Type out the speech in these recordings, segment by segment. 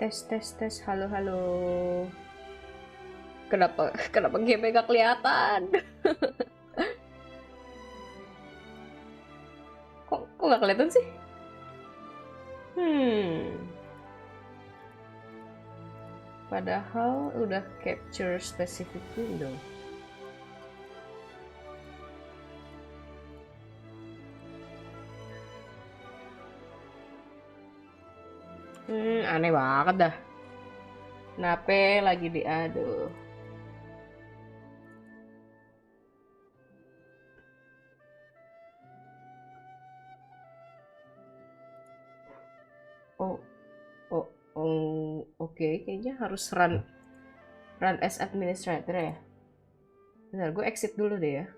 Tes. Halo, halo. Kenapa game gak kelihatan? kok gak kelihatan sih? Padahal udah capture specific window. Aneh banget dah. Kenapa lagi diadu? Oke, kayaknya harus run as administrator ya. Bentar, gue exit dulu deh ya.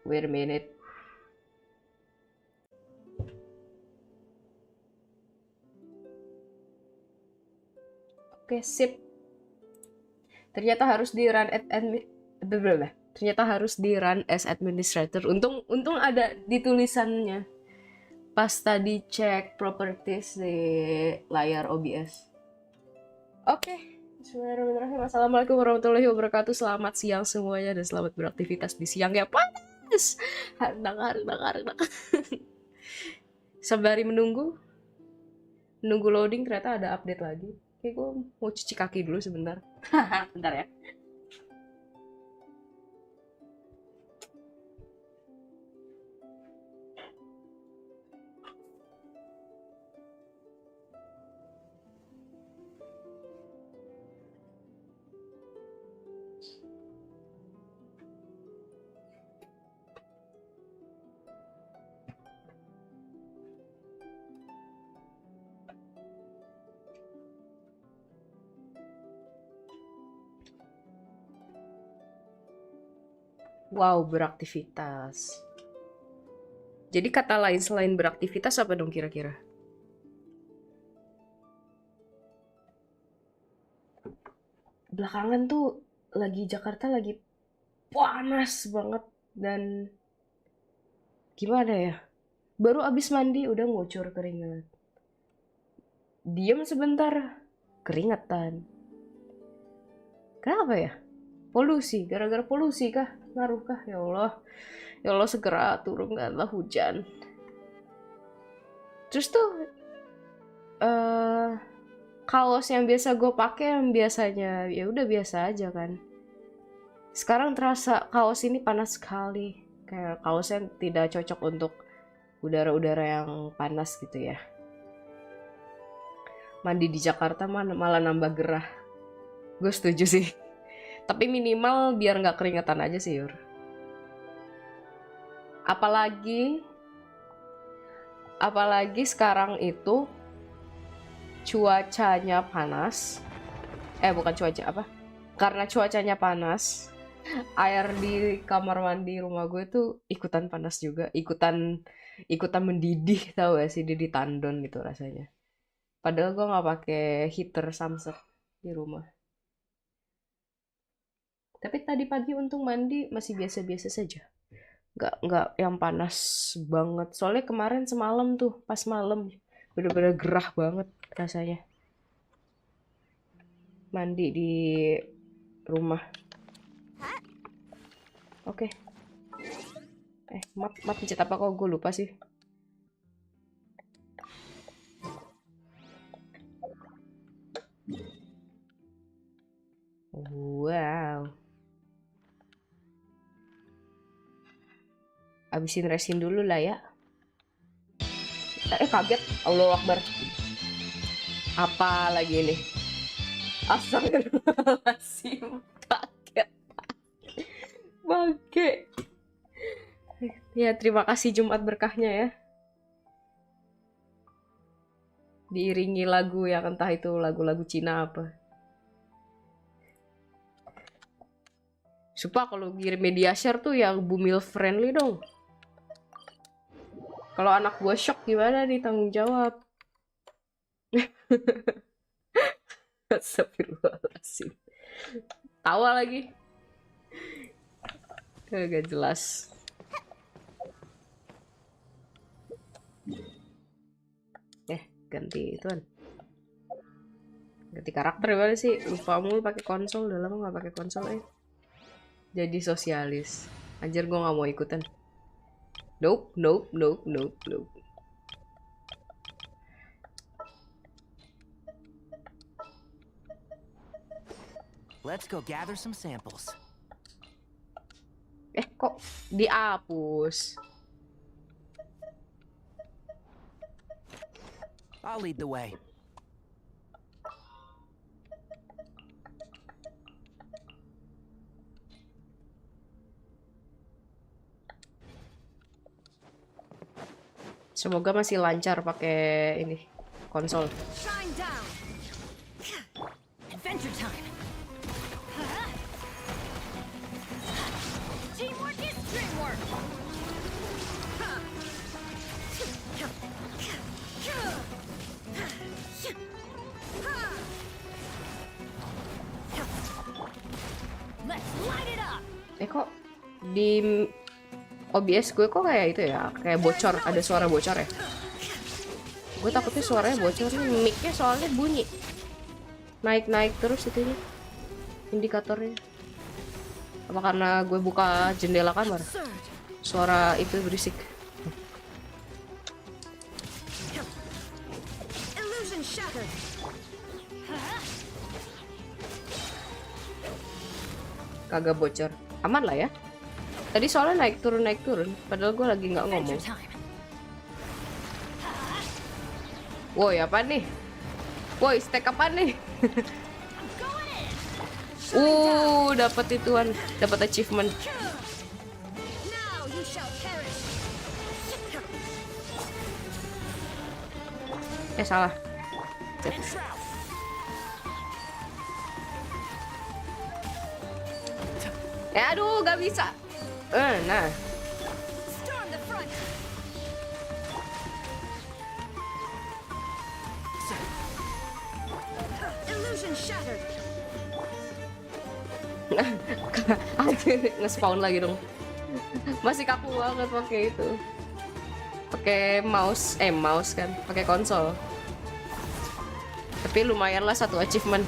Wait a minute. Oke, sip. Ternyata harus di run as administrator. Untung ada di tulisannya pas tadi cek properties di layar OBS. Oke. Bismillahirrahmanirrahim. Assalamualaikum warahmatullahi wabarakatuh. Selamat siang semuanya dan selamat beraktivitas di siang ya panas. Hardak. Sembari menunggu loading, ternyata ada update lagi. Oke, gue mau cuci kaki dulu sebentar. Bentar ya. Wow, beraktivitas. Jadi kata lain selain beraktivitas apa dong kira-kira? Belakangan tuh Jakarta lagi panas banget dan gimana ya? Baru abis mandi udah ngucur keringat. Diam sebentar, keringetan. Kenapa ya? Polusi, gara-gara polusi kah? Ngaruh kah? Ya Allah segera turunkanlah hujan. Terus tuh kaos yang biasa gue pakai yang biasanya ya udah biasa aja kan. Sekarang terasa kaos ini panas sekali. Kayak kaosnya tidak cocok untuk udara-udara yang panas gitu ya. Mandi di Jakarta malah nambah gerah. Gue setuju sih. Tapi minimal biar nggak keringetan aja sih, Yur. Apalagi sekarang itu cuacanya panas. Bukan cuaca apa? Karena cuacanya panas, air di kamar mandi rumah gue tuh ikutan panas juga, ikutan mendidih, tau gak sih, didih tandon gitu rasanya. Padahal gue nggak pakai heater Samsung di rumah. Tapi tadi pagi untung mandi masih biasa-biasa saja. Nggak yang panas banget. Soalnya kemarin semalam tuh, pas malam, bener-bener gerah banget rasanya. Mandi di rumah. Oke. Mat pencet apa kok gue lupa sih. Wow. Abisin resin dulu lah ya. Kaget. Allahu Akbar. Apa lagi ini? Astagfirullahaladzim. Kaget. Bangke. Ya, terima kasih Jumat berkahnya ya. Diiringi lagu yang entah itu lagu-lagu Cina apa. Sumpah kalau kirim media share tuh yang bumil friendly dong. Kalau anak gue shock gimana nih tanggung jawab? Astagfirullahaladzim. Tawa lagi. Gak jelas. Ganti ituan. Ganti karakter gimana sih? Lupa mulu pakai konsol, udah lama nggak pakai konsol Jadi sosialis. Anjir gue nggak mau ikutan. Nope, nope, nope, nope, nope. Let's go gather some samples. Kok dihapus? I'll lead the way. Semoga masih lancar pakai ini konsol. Shine down. Adventure time. Teamwork is dreamwork. Let's light it up. Kok di OBS gue kok kayak itu ya, kayak bocor, ada suara bocor ya. Gue takutnya suaranya bocor nih, mic-nya soalnya bunyi. Naik-naik terus itunya, indikatornya. Apa karena gue buka jendela kamar? Suara itu berisik. Illusion shattered. Kagak bocor. Aman lah ya. Tadi soalnya naik turun, padahal gue lagi nggak ngomong. Woi, apa nih? Woi, stack apa nih? Dapat ituan, dapat achievement. Now you shall perish. Salah. Aduh, gak bisa. Nah. Storm the front. Illusion shattered. Nge-spawn lagi dong. Masih kaku banget pakai itu. Pakai mouse, mouse kan, pakai konsol. Tapi lumayan lah satu achievement.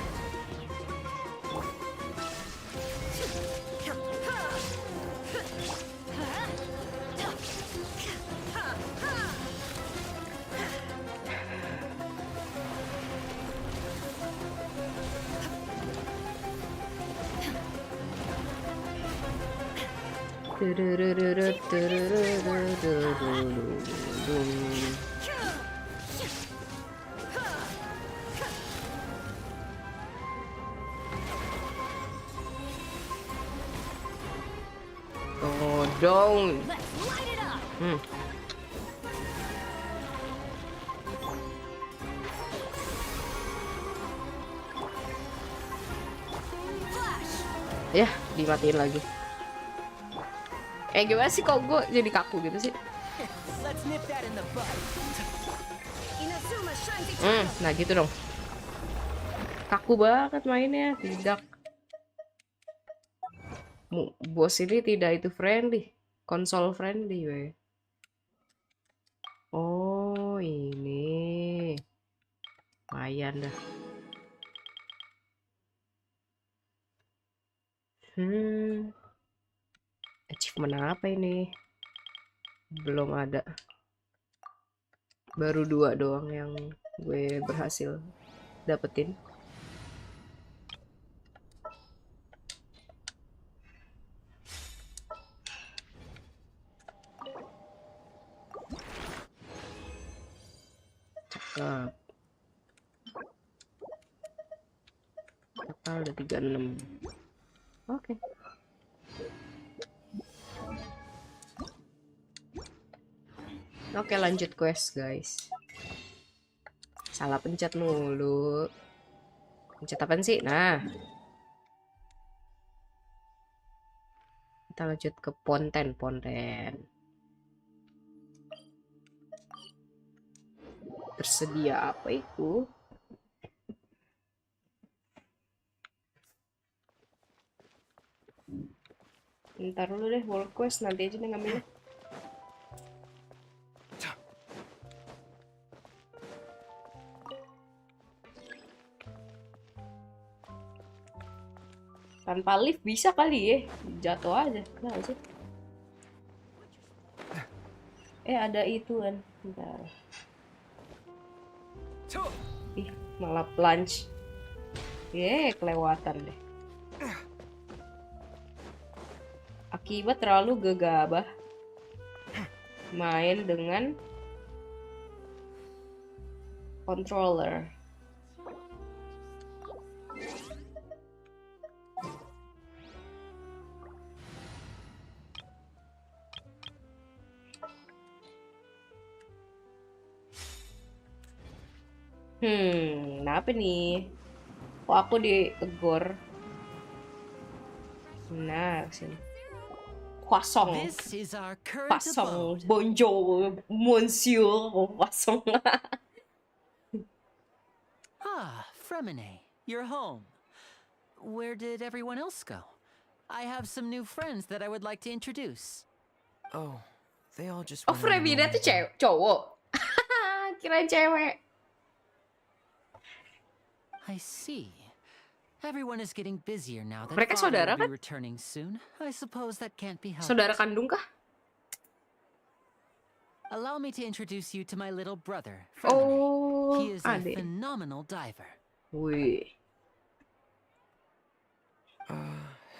Oh, dong. Ya, dimatiin lagi. Gimana sih kok gue jadi kaku gitu sih? Nah gitu dong. Kaku banget mainnya, tidak. Bos ini tidak itu friendly, konsol friendly weh. Oh ini, lumayan dah. Achievement apa ini? Belum ada. Baru 2 doang yang gue berhasil dapetin. Cakep. Total ada 36. Oke. Oke, lanjut quest guys. Salah pencet mulu. Pencet apaan sih? Nah, kita lanjut ke ponten. Tersedia apa itu? Ntar dulu deh, world quest nanti aja deh ngambilnya. Tanpa lift bisa kali ya. Jatuh aja. Kenapa sih? Ada itu kan. Bentar. Ih, malah plunge. Kelewatan deh. Akibat terlalu gegabah main dengan controller. Kenapa nih? Kok aku ditegur? Nah, sini. Croissant. This is our current Croissant. abode. Bonjour, monsieur. Croissant. Fremine, you're home. Where did everyone else go? I have some new friends that I would like to introduce. Oh, they all just Oh, went on a Fremina tuh moment ago. cowok. Kirain cewek. I see. Everyone is getting busier now that Mereka Father saudara will be kan? returning soon. I suppose that can't be helped. Saudara kandung kah? Allow me to introduce you to my little brother, Fremine. Oh, He is a adik. phenomenal diver. Wih.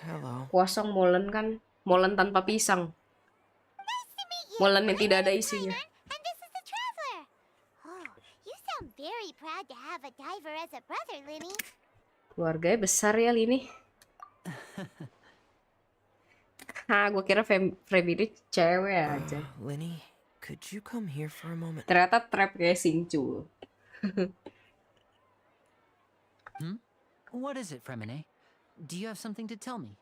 Hello. Croissant molen kan? Molen tanpa pisang. Molen yang tidak ada isinya. And this is the traveler. Oh, you sound very proud to have a diver as a brother, Linny. Keluarganya besar ya Lini. Gue kira Fremina cewek aja. Linny, could you come here for a moment? Ternyata trap kayak Singchu. What is it, Fremine? Do you have something to tell me?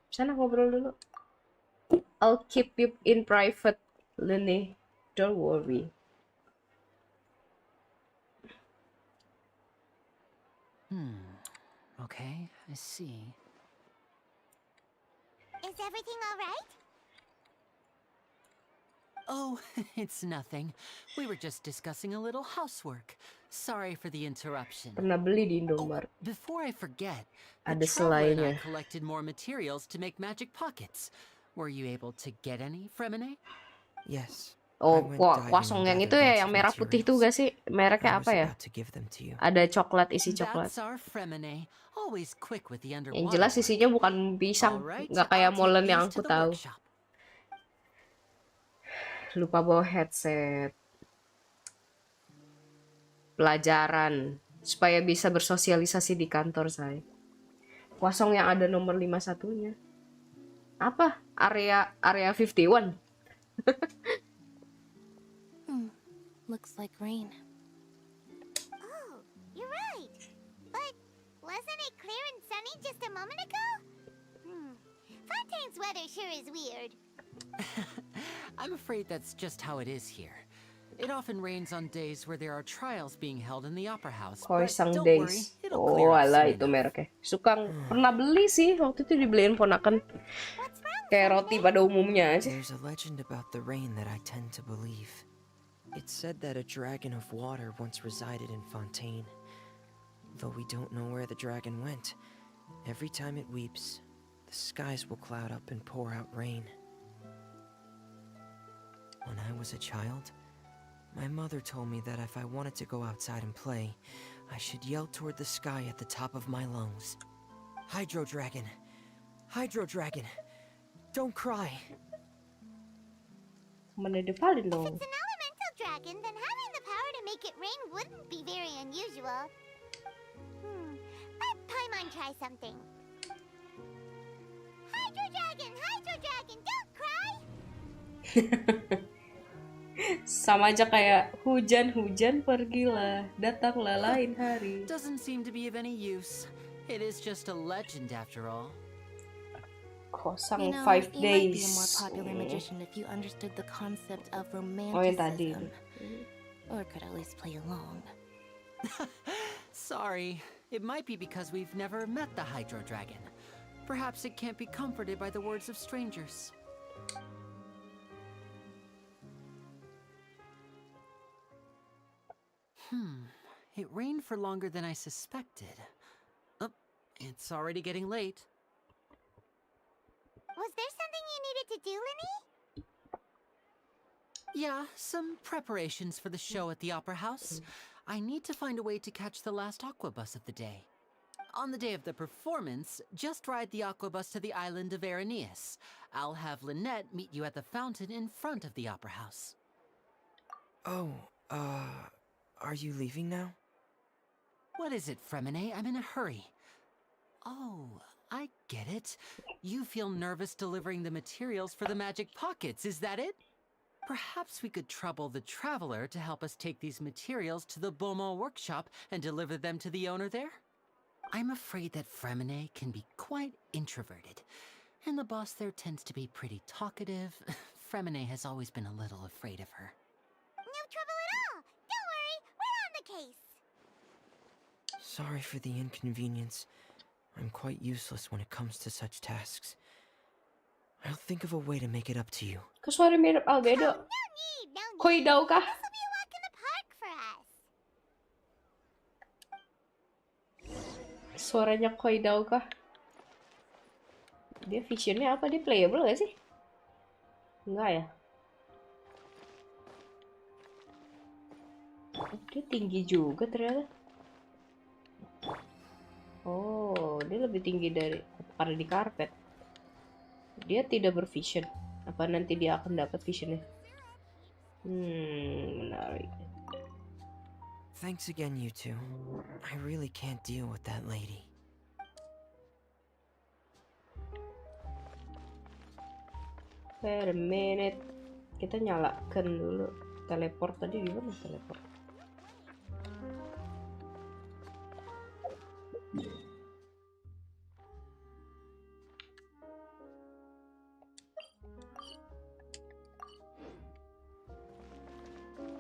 Sana ngobrol dulu. I'll keep you in private, Lini. Don't worry. Okay, I see. Is everything all right? Oh, it's nothing. We were just discussing a little housework. Sorry for the interruption. Pernah beli di Indomaret. Before I forget, Ada the traveler and I selainya. collected more materials to make magic pockets. Were you able to get any, Fremine? Yes. Oh, I went diving Croissant and yang itu gathered ya, lots yang of merah putih tuh gak sih? materials. Mereknya I apa was ya? about to give them to you. Ada coklat, isi coklat. That's our Fremine. Always quick with the underwater. Yang jelas work. isinya bukan pisang. Alright, Nggak kayak I'll take molen these yang to aku the tahu. workshop. Lupa bawa headset. Pelajaran. Supaya bisa bersosialisasi di kantor saya. Kosong yang ada nomor 51-nya. Apa? Area 51. Looks like rain. Oh, you're right. But wasn't it clear and sunny just a moment ago? Fontaine's weather sure is weird. I'm afraid that's just how it is here. It often rains on days where there are trials being held in the opera house. But Khoisang don't worry, Days. it'll Oh, clear up alah soon itu enough. mereknya. Pernah beli sih. Waktu itu dibeliin ponakan. What's wrong? Kayak roti pada umumnya aja. There's a legend about the rain that I tend to believe. It's said that a dragon of water once resided in Fontaine. Though we don't know where the dragon went, every time it weeps, the skies will cloud up and pour out rain. When I was a child, my mother told me that if I wanted to go outside and play, I should yell toward the sky at the top of my lungs. Hydro Dragon! Hydro Dragon! Don't cry! Mana dipalin If dong. it's an elemental dragon, then having the power to make it rain wouldn't be very unusual. Let Paimon try something. Hydro Dragon, don't cry! Sama aja kayak hujan-hujan pergilah, datanglah lain hari. Doesn't seem to be of any use. It is just a legend after all. Kosong You know, 5 you might be a days. more popular magician if you understood the concept of Oh, yang tadi. romanticism. Or could at least play along. Sorry, it might be because we've never met the Hydro Dragon. Perhaps it can't be comforted by the words of strangers. It rained for longer than I suspected. Oh, it's already getting late. Was there something you needed to do, Linny? Yeah, some preparations for the show at the Opera House. I need to find a way to catch the last aqua bus of the day. On the day of the performance, just ride the aqua bus to the island of Aeneas. I'll have Lynette meet you at the fountain in front of the Opera House. Oh, are you leaving now? What is it, Fremine? I'm in a hurry. Oh, I get it. You feel nervous delivering the materials for the magic pockets, is that it? Perhaps we could trouble the traveler to help us take these materials to the Beaumont workshop and deliver them to the owner there? I'm afraid that Fremine can be quite introverted, and the boss there tends to be pretty talkative. Fremine has always been a little afraid of her. No trouble at all. Don't worry, we're on the case. Sorry for the inconvenience. I'm quite useless when it comes to such tasks. I'll think of a way to make it up to you. Kok suara mirip Albedo? No need, no need. Koi Dao kah? This will be a walk in the park for us. Suaranya Koi Dao kah? Dia visionnya apa? Dia playable gak sih? Enggak ya? Oh, dia tinggi juga ternyata. Oh, dia lebih tinggi dari karena di karpet. Dia tidak bervision. Apa nanti dia akan dapat visionnya? Menarik. Thanks again, you two. I really can't deal with that lady. Wait a minute. Kita nyalakan dulu. Teleport tadi gimana teleport?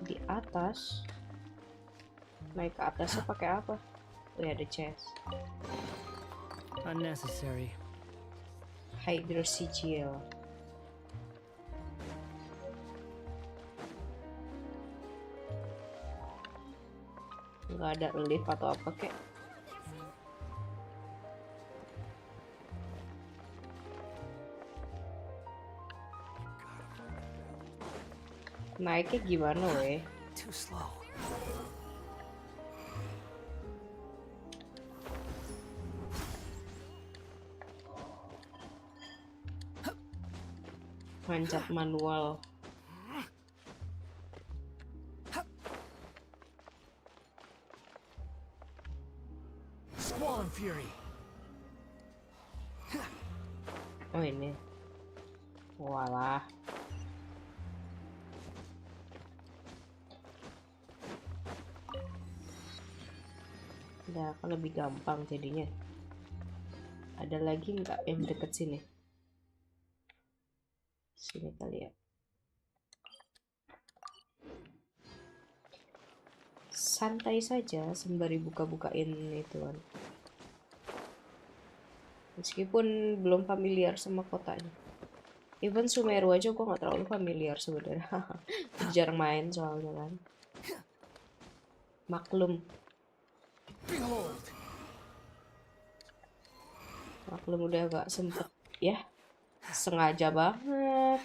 Di atas. Naik ke atasnya pakai apa? Oh ya, ada chest. Unnecessary. Hydrosigil. Nggak ada lift atau apa kek. Naiknya gimana weh? Too slow. Manjat manual. Squall and Fury. Oh ini. Walah. Udah kan lebih gampang jadinya. Ada lagi nggak yang deket sini? Sini kali ya. Santai saja sembari buka-bukain itu kan. Meskipun belum familiar sama kotanya. Even Sumeru aja gue nggak terlalu familiar sebenarnya. Jarang main soalnya kan. Maklum. Maklum udah agak sempet ya. Sengaja banget.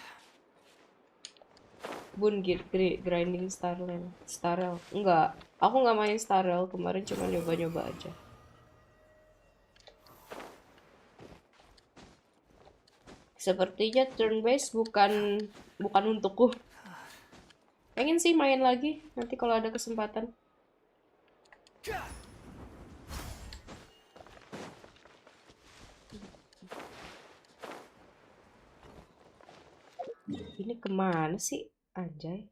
Bun grinding Starrel. Enggak, aku nggak main Starrel kemarin, cuma nyoba-nyoba aja. Sepertinya turn based bukan untukku. Pengen sih main lagi nanti kalau ada kesempatan. Ini kemana sih, anjay?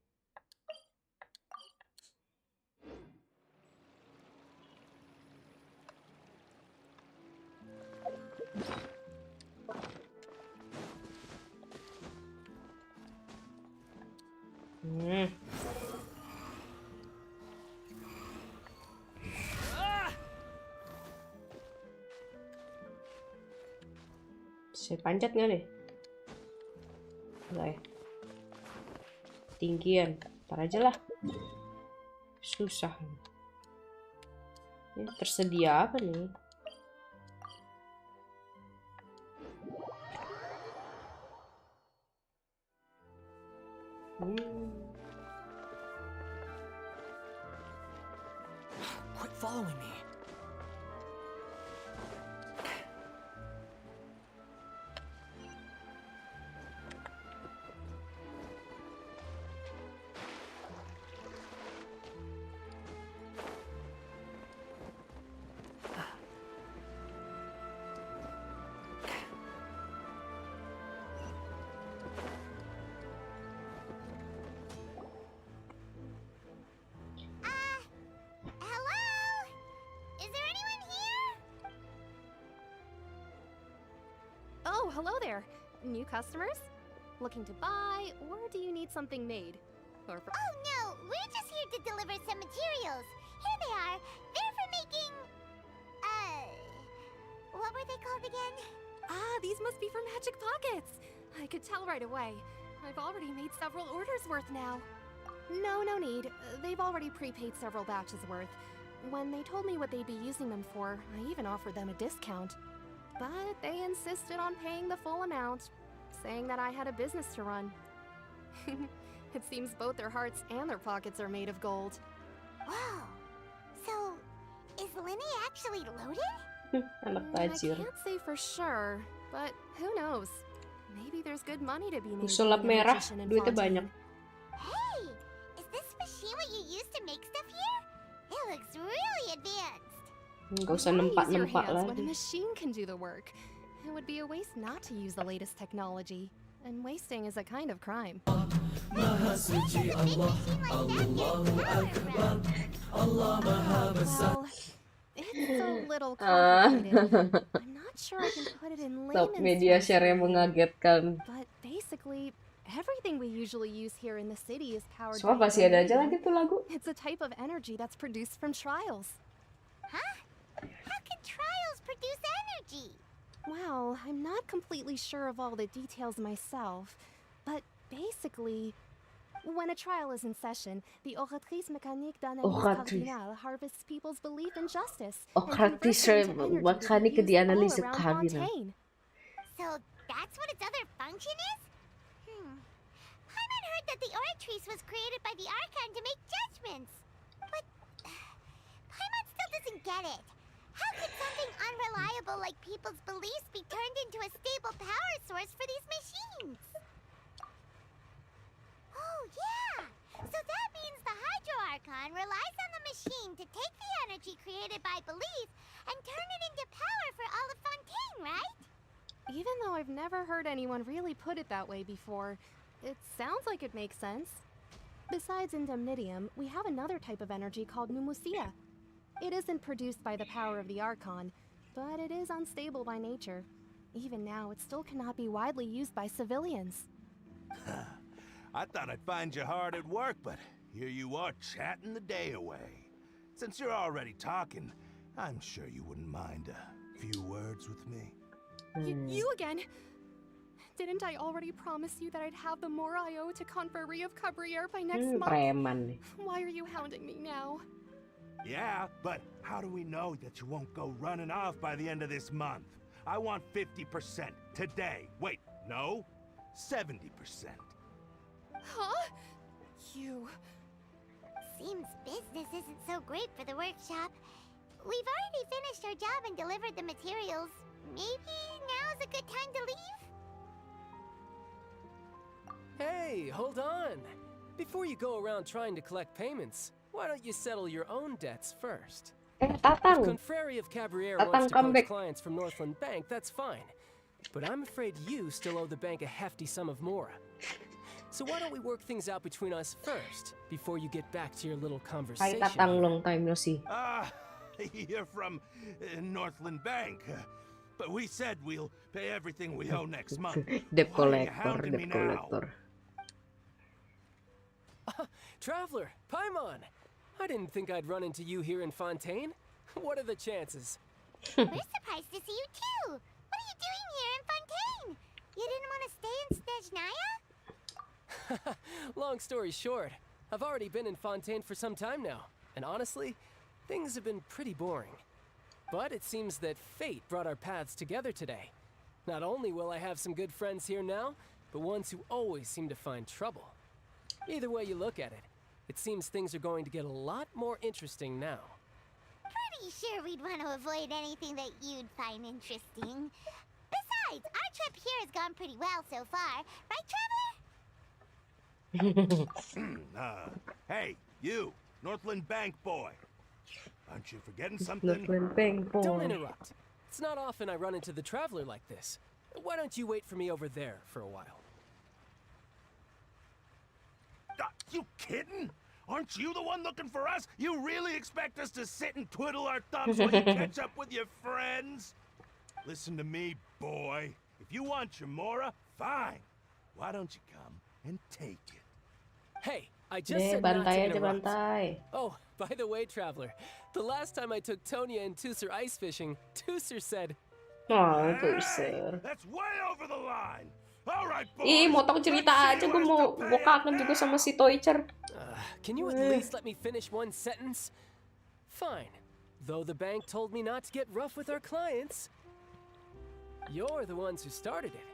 Saya panjat nggak nih? Enggak ya? Tinggian, ntar aja lah. Susah. Ini tersedia apa nih? Quit following me. Hello? Is there anyone here? Oh, hello there. New customers? Looking to buy, or do you need something made? Or for Oh no, we're just here to deliver some materials. Here they are. They're for making... what were they called again? Ah, these must be for Magic Pockets. I could tell right away. I've already made several orders worth now. No need. They've already prepaid several batches worth. When they told me what they'd be using them for, I even offered them a discount. But they insisted on paying the full amount, saying that I had a business to run. It seems both their hearts and their pockets are made of gold. Wow. So, is Lenny actually loaded? Anak I tajir. can't say for sure, but who knows? Maybe there's good money to be made. Sulap being a merah, magician in duitnya Fontaine. banyak. Hey, is this machine what you use to make stuff here? It looks really advanced. Nggak usah Why use your nempak-nempak hands when a lagi. machine can do the work? It would be a waste not to use the latest technology, and wasting is a kind of crime. Well, it's a little complicated. I'm not sure I can put it in Top layman's media terms, share yang mengagetkan. but basically, everything we usually use here in the city is powered Semua by masih ada aja vanadium. lagi tuh lagu. It's a type of energy that's produced from trials. Huh? How can trials produce energy? Well, I'm not completely sure of all the details myself, but basically, when a trial is in session, the oratrice mécanique d'analyse Oratrice. cardinale harvests people's belief in justice Oratrice and converts it into energy to be mekanik used dianalisa all around kardinal. Fontaine. So that's what its other function is? Paimon heard that the Oratrice was created by the Archon to make judgments. But Paimon still doesn't get it. How could something unreliable like people's beliefs be turned into a stable power source for these machines? Oh, yeah! So that means the Hydro Archon relies on the machine to take the energy created by belief and turn it into power for all of Fontaine, right? Even though I've never heard anyone really put it that way before, it sounds like it makes sense. Besides indemnitium, we have another type of energy called pneumosia. It isn't produced by the power of the Archon, but it is unstable by nature. Even now, it still cannot be widely used by civilians. I thought I'd find you hard at work, but here you are chatting the day away. Since you're already talking, I'm sure you wouldn't mind a few words with me. You again? Didn't I already promise you that I'd have the more I owe to Confrérie of Cabriere by next month? Preman nih. Why are you hounding me now? Yeah, but how do we know that you won't go running off by the end of this month? I want 50% today. Wait, no, 70%. Huh? You... Seems business isn't so great for the workshop. We've already finished our job and delivered the materials. Maybe now's a good time to leave? Hey, hold on! Before you go around trying to collect payments, why don't you settle your own debts first? Tatang. Confrérie of Cabriere Tatang wants to poach comeback. clients from Northland Bank, that's fine. But I'm afraid you still owe the bank a hefty sum of mora. So why don't we work things out between us first, before you get back to your little Hai conversation? Tatang, long time no see. You're from Northland Bank. But we said we'll pay everything we owe next month. Debt Why are you collector, hounding me debt now? collector. Traveler, Paimon! I didn't think I'd run into you here in Fontaine. What are the chances? We're surprised to see you too. What are you doing here in Fontaine? You didn't want to stay in Snezhnaya? Long story short, I've already been in Fontaine for some time now. And honestly, things have been pretty boring. But it seems that fate brought our paths together today. Not only will I have some good friends here now, but ones who always seem to find trouble. Either way you look at it, it seems things are going to get a lot more interesting now. Pretty sure we'd want to avoid anything that you'd find interesting. Besides, our trip here has gone pretty well so far. Right, Traveler? Hey, you, Northland Bank boy. Aren't you forgetting something? Northland Bank boy. Don't interrupt. It's not often I run into the Traveler like this. Why don't you wait for me over there for a while? You kidding? Aren't you the one looking for us? You really expect us to sit and twiddle our thumbs while you catch up with your friends? Listen to me, boy. If you want your Mora, fine. Why don't you come and take it? Hey, I just said not to interrupt. Oh, by the way, Traveler, the last time I took Tonya and Tusser ice fishing, Tusser said, Oh, Tusser. That's way over the line. All right, boys. Mau tahu cerita aja, gue mau kangen juga sama si Toicher. Can you at least let me finish one sentence? Fine. Though the bank told me not to get rough with our clients. You're the ones who started it.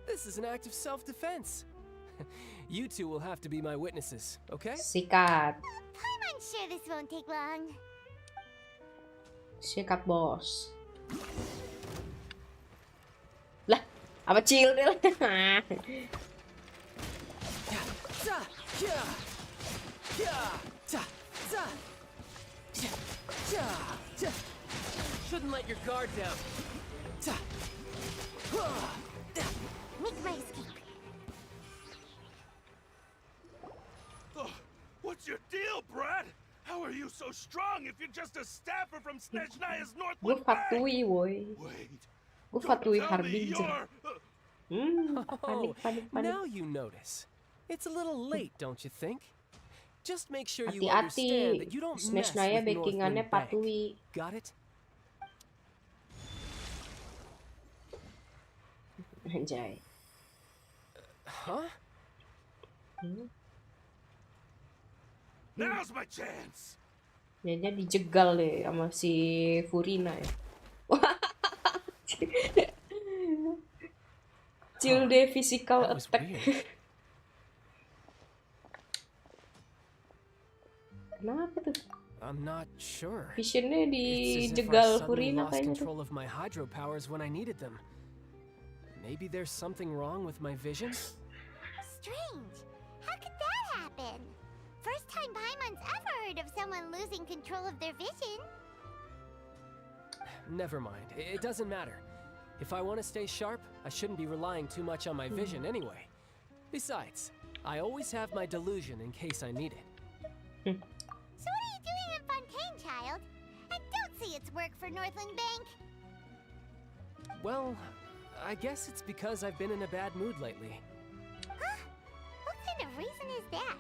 This is an act of self-defense. You two will have to be my witnesses, okay? Sikat. I'm sure this won't take long. Sikat, bos. Lah, apa chill deh? Shouldn't let your guard down. Make my escape. What's your deal, Brad? How are you so strong if you're just a staffer from Snezhnaya's Gue Northland Bank? Fatui, woi. Wait. Gue Don't Fatui tell me Harbinger. you're... Panik. Now you notice. It's a little late, don't you think? Just make sure you understand that you don't mess Snezhnaya with backingannya Northland Bank. Patui. Got it? Anjay. Huh? Now's my chance. Jadinya dijegal deh sama si Furina ya. Chill deh physical That was attack. weird. Kenapa tuh? I'm not sure. Visionnya It's as if I dijegal suddenly Furina lost kayaknya tuh. control of my hydro powers when I needed them. Maybe there's something wrong with my vision? Strange. How could that happen? First time Paimon's ever heard of someone losing control of their vision. Never mind. It doesn't matter. If I want to stay sharp, I shouldn't be relying too much on my vision anyway. Besides, I always have my delusion in case I need it. So what are you doing in Fontaine, child? I don't see its work for Northland Bank. Well, I guess it's because I've been in a bad mood lately. Huh? What kind of reason is that?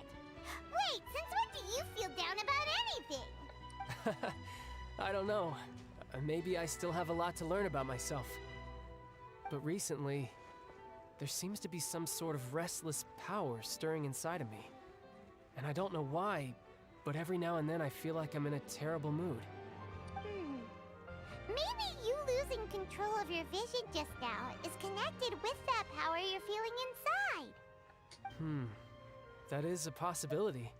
Wait, since when do you feel down about anything? I don't know. Maybe I still have a lot to learn about myself. But recently, there seems to be some sort of restless power stirring inside of me. And I don't know why, but every now and then I feel like I'm in a terrible mood. Maybe you losing control of your vision just now is connected with that power you're feeling inside. That is a possibility.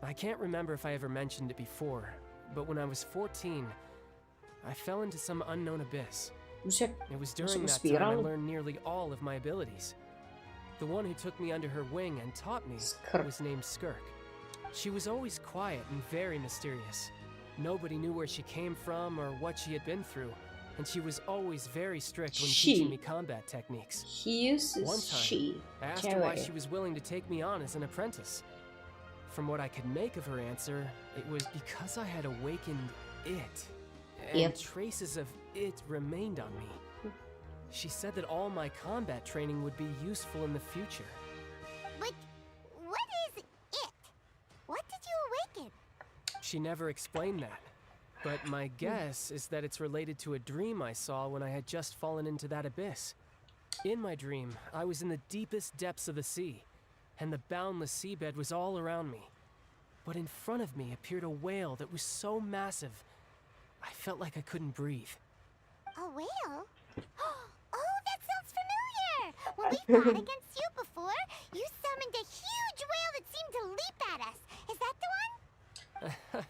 I can't remember if I ever mentioned it before, but when I was 14, I fell into some unknown abyss. Buset, It was masuk during ke that time I spiral. learned nearly all of my abilities. The one who took me under her wing and taught me Skirk. was named Skirk. She was always quiet and very mysterious. Nobody knew where she came from or what she had been through, and she was always very strict when She. teaching me combat techniques. He uses One time, she. I asked her why Cewek. she was willing to take me on as an apprentice. From what I could make of her answer, it was because I had awakened it, and Yep. traces of it remained on me. She said that all my combat training would be useful in the future. But what is it? What did you awaken? She never explained that, but my guess is that it's related to a dream I saw when I had just fallen into that abyss. In my dream, I was in the deepest depths of the sea, and the boundless seabed was all around me. but in front of me appeared a whale that was so massive, I felt like I couldn't breathe. A whale? Oh, that sounds familiar! When we fought against you before, you summoned a huge whale that seemed to leap at us. Is that the one?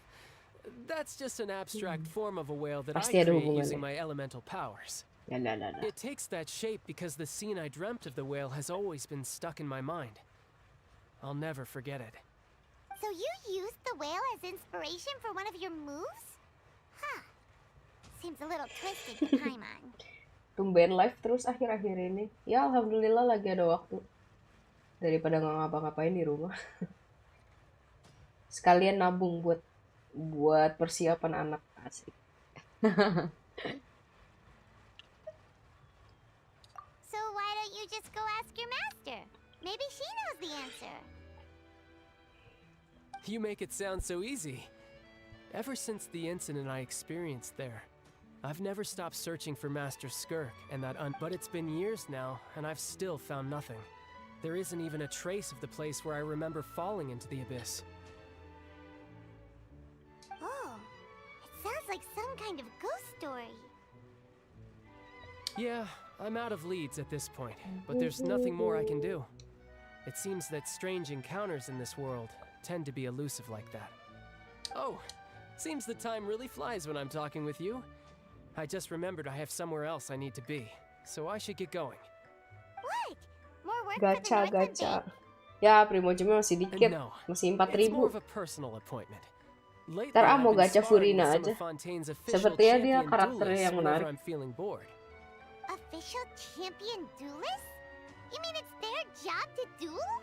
That's just an abstract form of a whale that I Pasti ada create hubungannya. using my elemental powers. Nah. It takes that shape because the scene I dreamt of the whale has always been stuck in my mind. I'll never forget it. So you used the whale as inspiration for one of your moves? Huh. Seems a little twisted to Paimon. Tumben live terus akhir-akhir ini. Ya alhamdulillah lagi ada waktu. Daripada nggak ngapa-ngapain di rumah. Sekalian nabung buat persiapan anak, asik. So why don't you just go ask your master? Maybe she knows the answer. You make it sound so easy. Ever since the incident I experienced there, I've never stopped searching for Master Skirk and but it's been years now, and I've still found nothing. There isn't even a trace of the place where I remember falling into the abyss. Oh, it sounds like some kind of ghost story. Yeah, I'm out of leads at this point, but there's nothing more I can do. It seems that strange encounters in this world tend to be elusive like that. Oh, seems the time really flies when I'm talking with you. I just remembered I have somewhere else I need to be, so I should get going. What? More work for the Northland Gacha. Bank? Ya, Primojimnya masih dikit. No, Masih it's more 4.000. of a personal appointment. Lately, Ntar I've mau been gacha sparring Furina with some aja. of Fontaine's official Sepertinya dia champion karakternya duelists yang whenever menarik. I'm feeling bored. Official champion duelist? You mean it's their job to duel?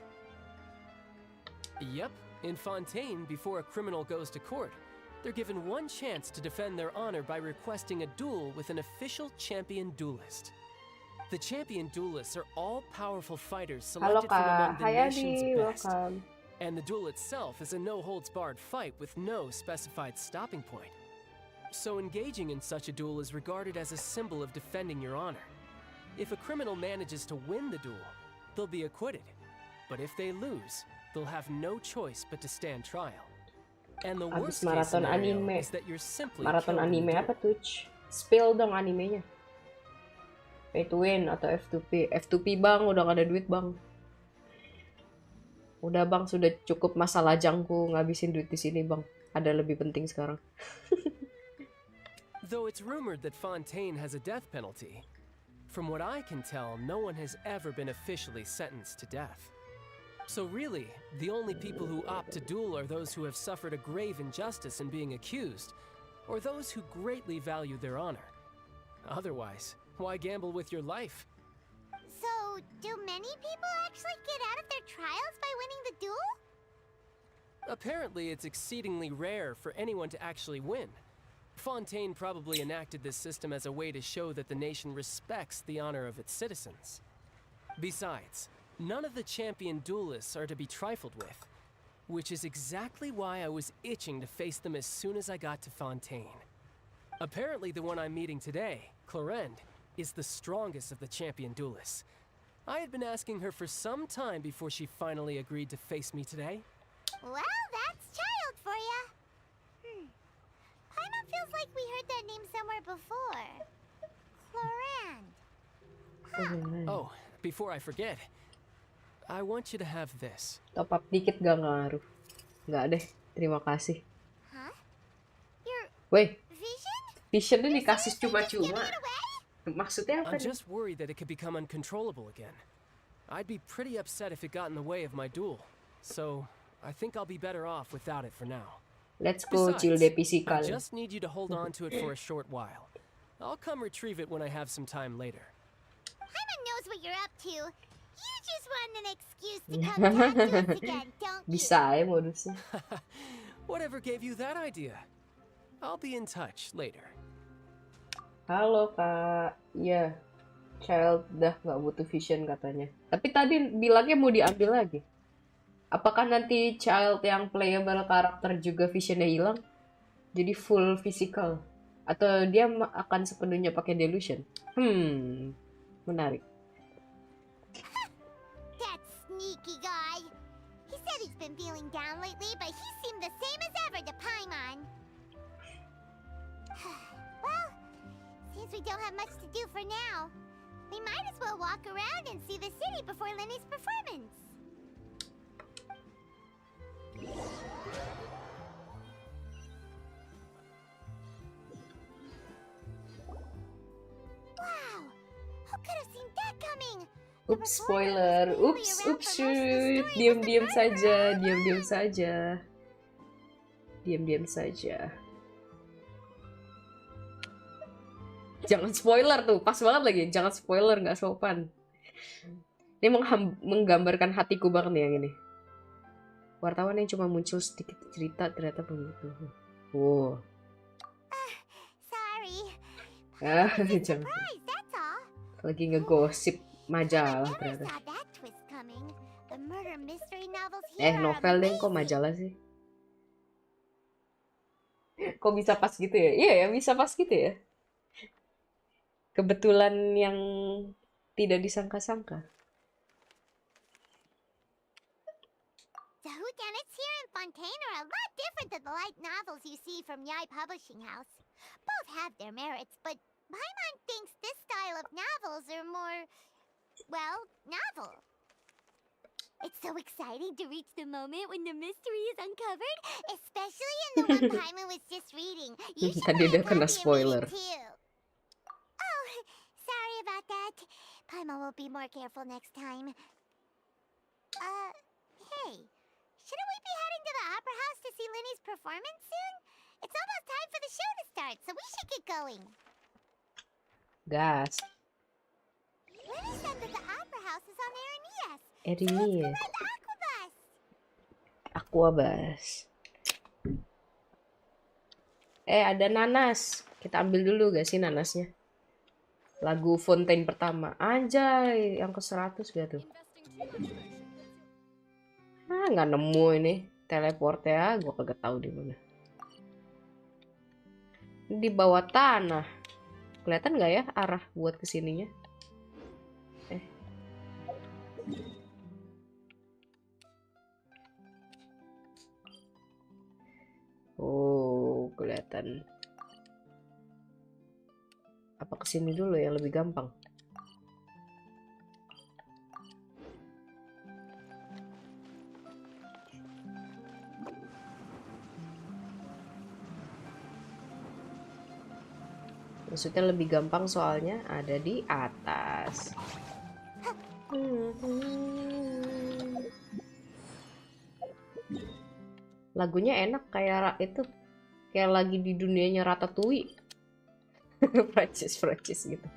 Yep, in Fontaine, before a criminal goes to court, they're given one chance to defend their honor by requesting a duel with an official champion duelist. The champion duelists are all powerful fighters Halo selected from Kak, among the hai nation's Adi, best. welcome. And the duel itself is a no-holds-barred fight with no specified stopping point. So engaging in such a duel is regarded as a symbol of defending your honor. If a criminal manages to win the duel, they'll be acquitted. But if they lose, they'll have no choice but to stand trial. And the Abis worst case maraton scenario anime. is that you're simply Maraton killed in the anime duel. apa tuh? Spill dong animenya. Pay to win atau F2P. F2P bang, udah gak ada duit bang. Udah bang, sudah cukup masa lajangku ngabisin duit di sini bang. Ada lebih penting sekarang. Though it's rumored that Fontaine has a death penalty, from what I can tell, no one has ever been officially sentenced to death. So really, the only people who opt to duel are those who have suffered a grave injustice in being accused, or those who greatly value their honor. Otherwise, why gamble with your life? So, do many people actually get out of their trials by winning the duel? Apparently, it's exceedingly rare for anyone to actually win. Fontaine probably enacted this system as a way to show that the nation respects the honor of its citizens. Besides, none of the champion duelists are to be trifled with, which is exactly why I was itching to face them as soon as I got to Fontaine. Apparently, the one I'm meeting today, Clorinde, is the strongest of the champion duelists. I had been asking her for some time before she finally agreed to face me today. Well, that's child for ya. Paimon feels like we heard that name somewhere before. Clorinde. Oh, before I forget, I want you to have this. Top up dikit gak ngaruh. Gak deh, terima kasih. Huh? Your Weh, vision? visionnya You're dikasih seriously just cuma-cuma. giving it away? Maksudnya apa I'm nih? just worried that it could become uncontrollable again. I'd be pretty upset if it got in the way of my duel. So, I think I'll be better off without it for now. Let's go Besides, chill de I physical. just need you to hold on to it for a short while. I'll come retrieve it when I have some time later. Paimon knows what you're up to. You just want an excuse to come talk to us again, don't you? Bisa ya modusnya. Whatever gave you that idea? I'll be in touch later. Halo kak, iya. Child dah nggak butuh vision katanya. Tapi tadi bilangnya mau diambil lagi. Apakah nanti child yang playable karakter juga visionnya hilang? Jadi full physical? Atau dia akan sepenuhnya pakai delusion? Menarik. That sneaky guy. He said he's been feeling down lately, but he seemed the same as ever to Paimon. Well, since we don't have much to do for now, we might as well walk around and see the city before Lenny's performance. Wow! Who could have seen that coming? Ups, spoiler. Ups, shoot. Diam-diam saja, diam-diam saja. Diam-diam saja. Jangan spoiler tuh, pas banget lagi. Jangan spoiler, nggak sopan. Ini menggambarkan hatiku banget nih yang ini. Wartawan yang cuma muncul sedikit cerita ternyata begitu. Wow. Sorry. Jangan. Surprise, that's all. Lagi ngegosip majalah I never ternyata. saw that twist coming. The murder mystery novels here are Novel deh, kok amazing. majalah sih? Kok bisa pas gitu ya? Iya ya, bisa pas gitu ya. Kebetulan yang tidak disangka-sangka. The whodunits here in Fontaine are a lot different than the light novels you see from Yai Publishing House. Both have their merits, but Paimon thinks this style of novels are more, well, novel. It's so exciting to reach the moment when the mystery is uncovered, especially in the one Paimon was just reading. You should Tadi buy a udah kena copy and read spoiler. it too. Oh, sorry about that. Paimon will be more careful next time. Hey, shouldn't we be heading to the opera house to see Linny's performance soon? It's almost time for the show to start, so we should get going. Gas. Linny said that the opera house is on Erinias. Erinias. Ride the aquabus. Aquabus. Ada nanas. Kita ambil dulu gak sih nanasnya? Lagu Fontaine pertama. Anjay, yang ke-100 gak tuh? Nggak nemu ini. Teleport ya, gue kagak tahu di mana. Di bawah tanah. Kelihatan nggak ya arah buat kesininya? Oh, kelihatan. Apa kesini dulu yang lebih gampang? Maksudnya lebih gampang soalnya ada di atas. Lagunya enak kayak itu, kayak lagi di dunianya Ratatouille. Prancis gitu.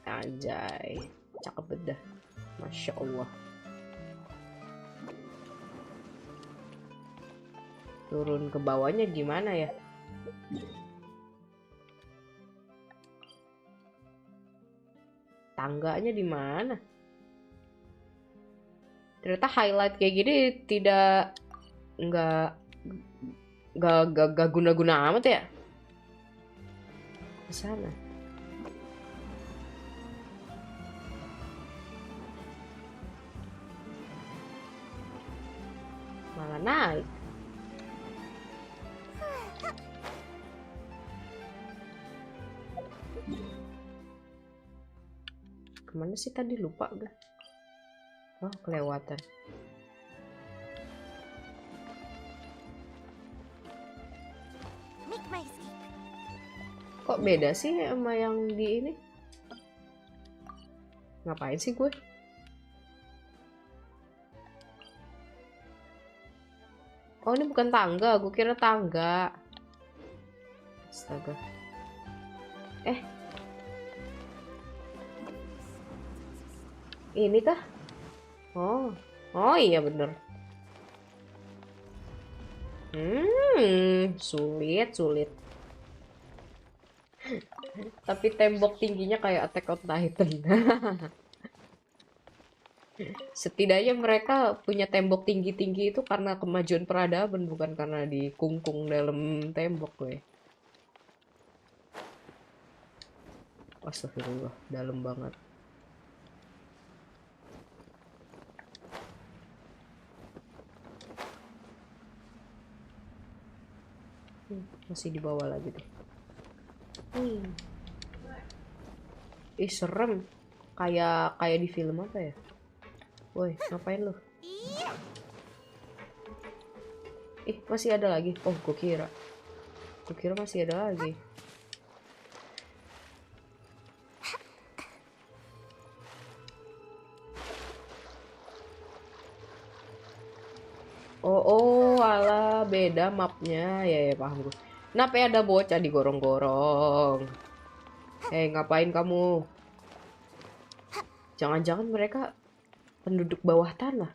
Anjay, cakep bedah, masya Allah. Turun ke bawahnya gimana ya? Tangganya di mana? Ternyata highlight kayak gini nggak guna-guna amat ya. Ke sana. Malah naik. Kemana sih tadi, lupa gak? Oh, kelewatan. Kok beda sih sama yang di ini? Ngapain sih gue? Oh, ini bukan tangga, gue kira tangga. Astaga. Ini kah? Oh iya bener. Sulit. Tapi tembok tingginya kayak Attack on Titan. Setidaknya mereka punya tembok tinggi-tinggi itu karena kemajuan peradaban, bukan karena dikungkung dalam tembok gue. Astagfirullah, dalam banget. Masih di bawah lagi tuh. Ih, serem. Kayak di film apa ya? Woi, ngapain lu? Ih, masih ada lagi. Oh, gue kira masih ada lagi. Oh, alah, beda mapnya. Ya, paham gue. Kenapa ya ada bocah digorong-gorong? Ngapain kamu? Jangan-jangan mereka penduduk bawah tanah.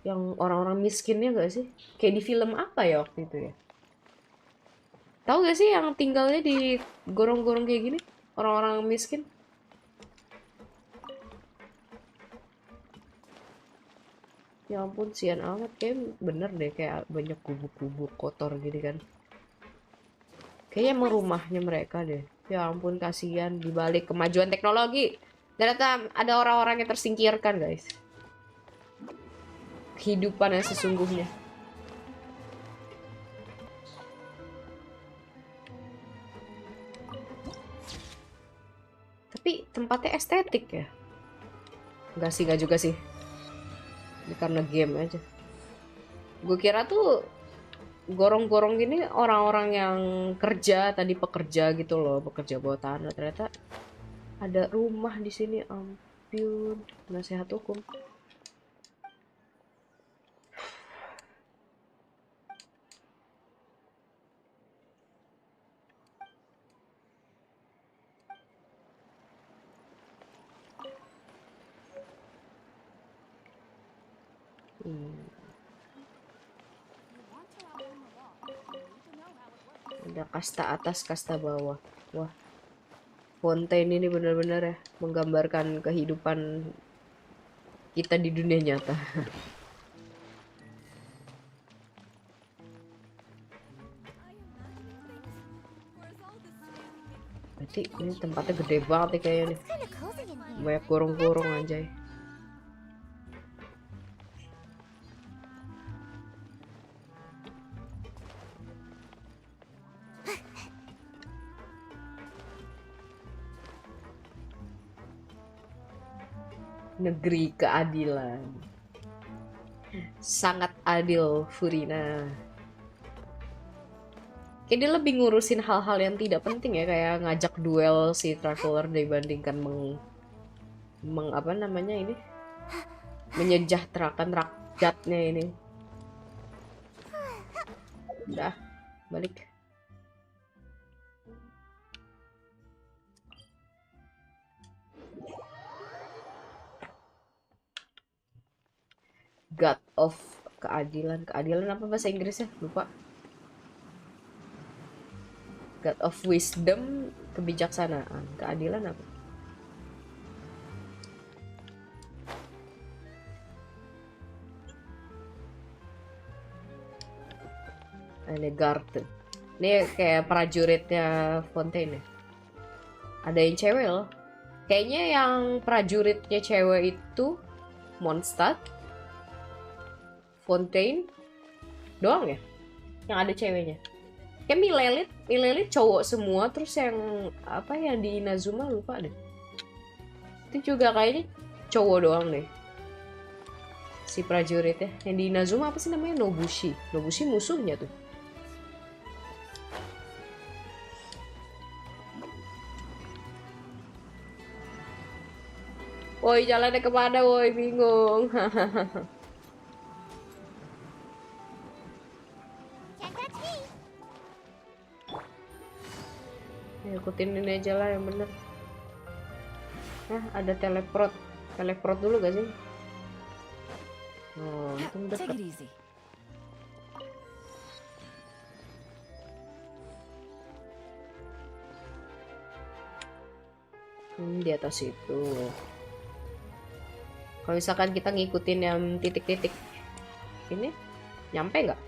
Yang orang-orang miskinnya gak sih? Kayak di film apa ya waktu itu ya? Tahu gak sih yang tinggalnya di gorong-gorong kayak gini? Orang-orang miskin? Ya ampun, sian amat. Kayak bener deh, kayak banyak gubuk-gubuk kotor gini kan. Kayaknya emang rumahnya mereka deh. Ya ampun, kasihan. Dibalik kemajuan teknologi, ternyata ada orang-orang yang tersingkirkan, guys. Kehidupan yang sesungguhnya. Tapi tempatnya estetik ya. Enggak juga sih. Ini karena game aja. Gue kira tuh gorong-gorong gini orang-orang yang kerja, tadi pekerja gitu loh, pekerja bawah tanah. Ternyata ada rumah di sini. Ampun, nasihat hukum. Ada kasta atas, kasta bawah. Wah, Fontaine ini benar-benar ya menggambarkan kehidupan kita di dunia nyata. Berarti ini tempatnya gede banget nih kayaknya nih. Banyak gorong-gorong anjay. Negeri keadilan. Sangat adil, Furina. Kayak dia lebih ngurusin hal-hal yang tidak penting ya, kayak ngajak duel si traveler dibandingkan apa namanya ini? Menyejahterakan rakyatnya ini. Udah, balik. God of keadilan. Keadilan apa bahasa Inggrisnya? Lupa. God of wisdom, kebijaksanaan. Keadilan apa? Ini Garten. Ini kayak prajuritnya Fontaine ya. Ada yang cewek loh. Kayaknya yang prajuritnya cewek itu Mondstadt, Fontaine doang ya yang ada ceweknya. Kayak Milelit cowok semua, terus yang apa yang di Inazuma lupa deh. Itu juga kayaknya cowok doang deh. Si prajuritnya. Yang di Inazuma apa sih namanya? Nobushi. Nobushi musuhnya tuh. Woi, jalannya kemana woi? Bingung. Ya, ikutin ini aja lah yang bener. Nah, ada teleport. Teleport dulu gak sih? Oh, untung deket. Take it easy. Di atas itu. Kalau misalkan kita ngikutin yang titik-titik ini, nyampe nggak?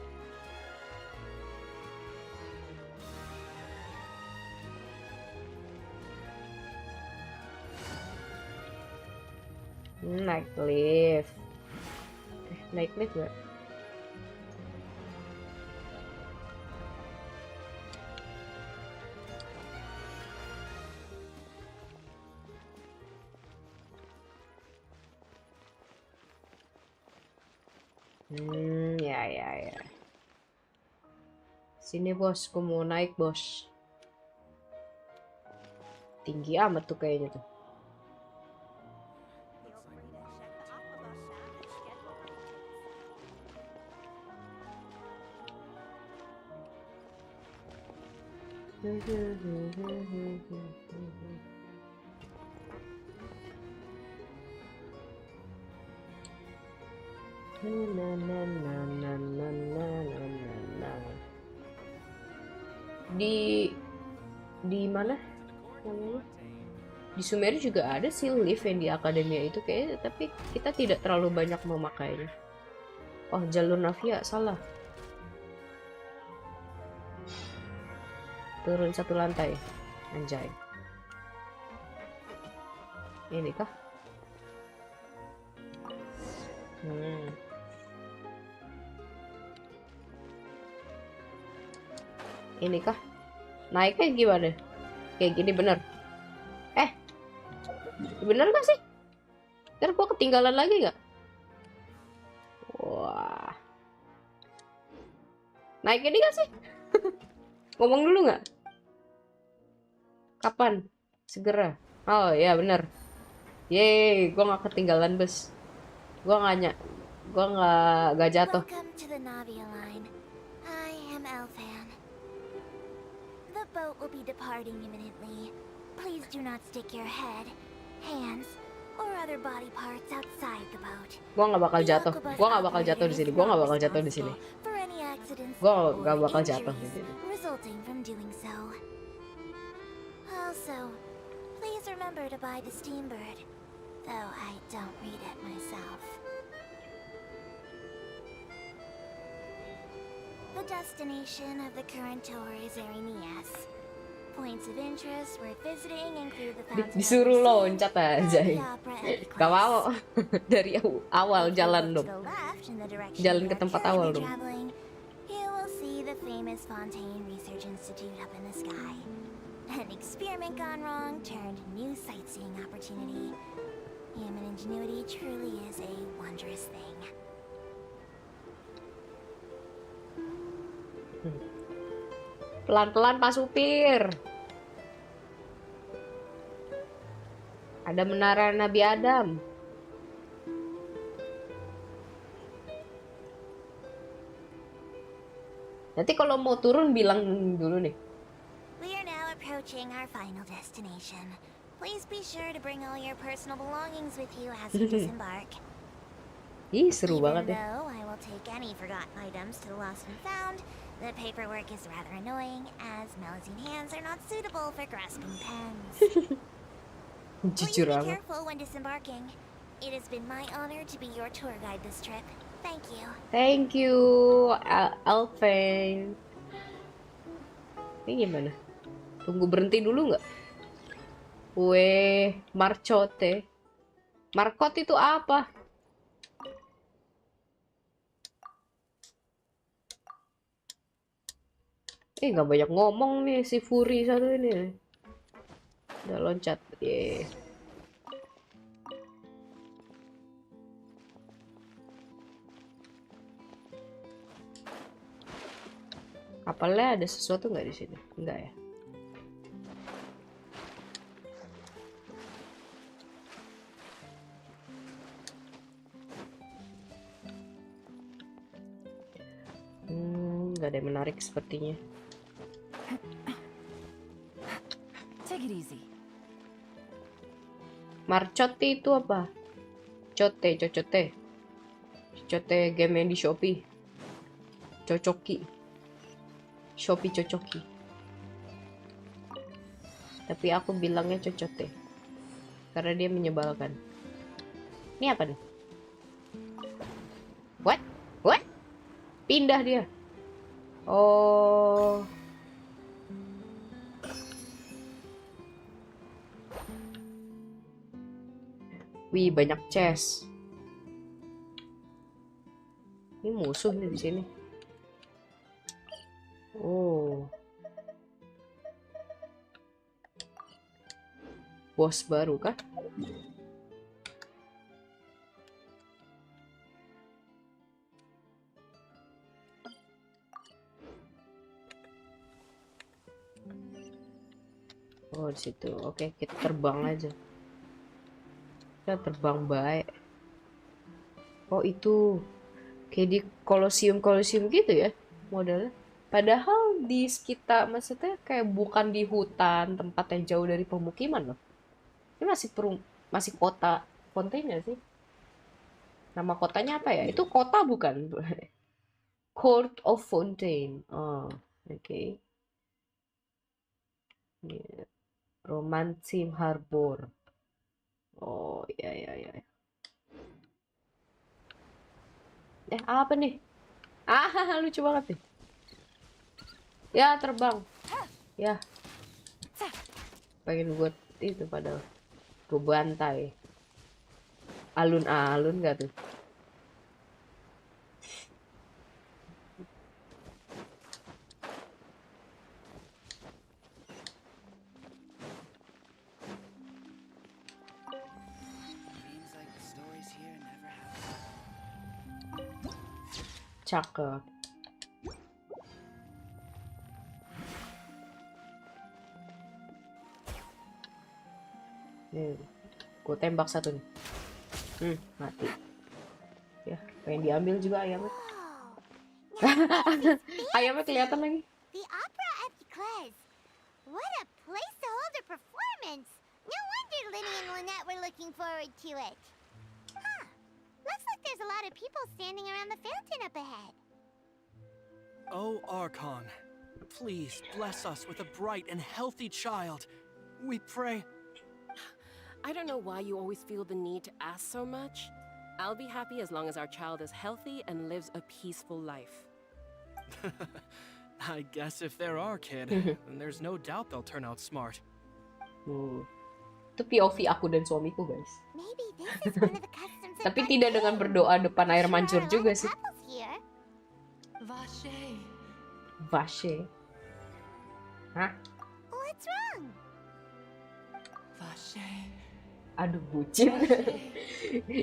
Naik lift. Naik lift gak? Ya. Sini bos, aku mau naik bos. Tinggi amat tuh kayaknya tuh. Di mana namanya? Di Sumeru juga ada sih lift yang di akademia itu kayaknya, tapi kita tidak terlalu banyak memakainya. Oh, jalur Navia salah. Turun 1 lantai. Anjay. Ini kah? Ini kah? Naiknya gimana? Kayak gini bener? Bener gak sih? Ntar gua ketinggalan lagi gak? Wah. Naik ini gak sih? Ngomong dulu gak? Kapan? Segera. Oh ya bener. Yeay, gua gak ketinggalan bus. Gua gak jatuh. Welcome to the Navia line. I am Elfan. The boat will be departing imminently. Please do not stick your head, hands, or other body parts outside the boat. Gua nggak bakal jatuh. Gua nggak bakal jatuh di sini. Gua nggak bakal jatuh di sini. Gua nggak bakal jatuh di sini. Resulting from doing so. Also, please remember to buy the Steambird, though I don't read it myself. The destination of the current tour is Arenias. Points of interest worth visiting include the fountain. Disuruh loncat aja. Gak mau. Dari awal jalan dong. Jalan ke tempat awal dong. You will see the famous Fontaine Research Institute up in the sky. An experiment gone wrong turned new sightseeing opportunity. Human ingenuity truly is a wondrous thing. Pelan-pelan Pak Supir. Ada menara Nabi Adam. Nanti kalau mau turun bilang dulu nih. We are now approaching our final destination. Please be sure to bring all your personal belongings with you as you disembark. Ih, seru banget ya. Even though I will take any forgotten items to the lost and found, the paperwork is rather annoying, as Melusine hands are not suitable for grasping pens. Please Jujur be amat. careful when disembarking. It has been my honor to be your tour guide this trip. Thank you. Thank you, Alvin. Ini gimana? Tunggu berhenti dulu nggak? Weh, marcote. Markot itu apa? Nggak banyak ngomong nih si Fury satu ini. Udah loncat. Yeah. Kapalnya ada sesuatu nggak di sini? Enggak ya? Nggak ada yang menarik sepertinya. Take it easy. Marcotti itu apa? Cocote game yang di Shopee. Cocoki. Shopee cocoki. Tapi aku bilangnya cocote. Karena dia menyebalkan. Ini apa nih? What? Pindah dia. Oh. Wih, banyak chest. Ini musuh nih di sini. Oh. Bos baru kah? Oh, di situ. Oke, kita terbang aja. Kita terbang baik. Oh, itu kayak di kolosium gitu ya modelnya. Padahal di sekitar, maksudnya kayak bukan di hutan, tempat yang jauh dari pemukiman loh. Ini masih kota Fontaine sih. Nama kotanya apa ya? Itu kota bukan? Court of Fontaine. Oh, oke. Yeah. Romantim Harbor. Oh, ya. Apa nih? Lucu banget nih. Ya, terbang. Ya. Pengen buat itu padahal. Gue bantai. Alun-alun gak tuh? Seems like the stories here never have. Cakep. Nih, gue tembak satu nih. Mati. Ya, pengen diambil juga ayamnya. Ayamnya kelihatan lagi. The opera at Eclairs. What a place to hold a performance. No wonder Linny and Lynette were looking forward to it. Huh. Looks like there's a lot of people standing around the fountain up ahead. Oh, Archon, please bless us with a bright and healthy child. We pray. I don't know why you always feel the need to ask so much. I'll be happy as long as our child is healthy and lives a peaceful life. I guess if they're our kid, then there's no doubt they'll turn out smart. Itu POV aku dan suamiku, guys. Maybe this is one of the customs of Tapi tidak dengan berdoa depan air mancur juga sih. Vache. Hah? What's wrong? Aduh, bucin.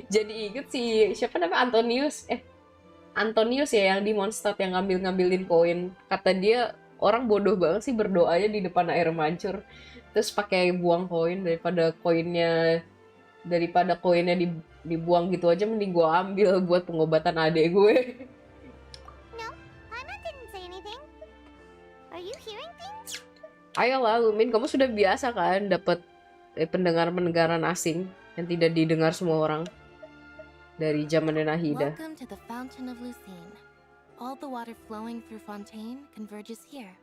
Jadi inget sih, siapa namanya, Antonius ya, yang di Mondstadt yang ngambilin koin. Kata dia, orang bodoh banget sih berdoanya di depan air mancur. Terus pakai buang koin daripada koinnya dibuang gitu aja, mending gue ambil buat pengobatan adek gue. No, Paimon didn't say anything. Are you hearing things? Ayolah, Lumin, kamu sudah biasa kan dapat pendengaran asing yang tidak didengar semua orang dari zaman Nahida. Welcome to the Fountain of Lucine. All the water flowing through Fontaine converges here.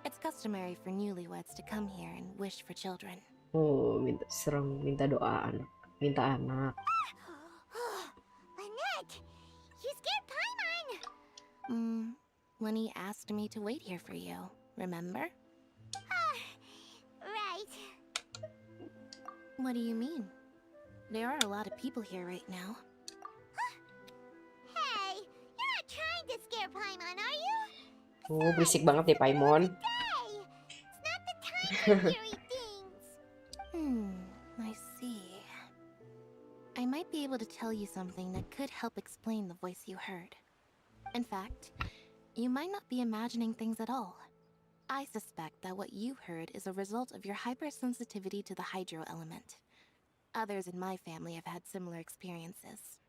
It's customary for newlyweds to come here and wish for children. Oh, minta doa anak, minta anak. Lynette, you scared Paimon. Lenny asked me to wait here for you, remember? Right. What do you mean? There are a lot of people here right now. Hey, you're not trying to scare Paimon, are you? Oh, berisik banget ya Paimon. Hey, it's not the time for eerie things. I see. I might be able to tell you something that could help explain the voice you heard. In fact, you might not be imagining things at all. I suspect that what you heard is a result of your hypersensitivity to the hydro element. Others in my family have had similar experiences.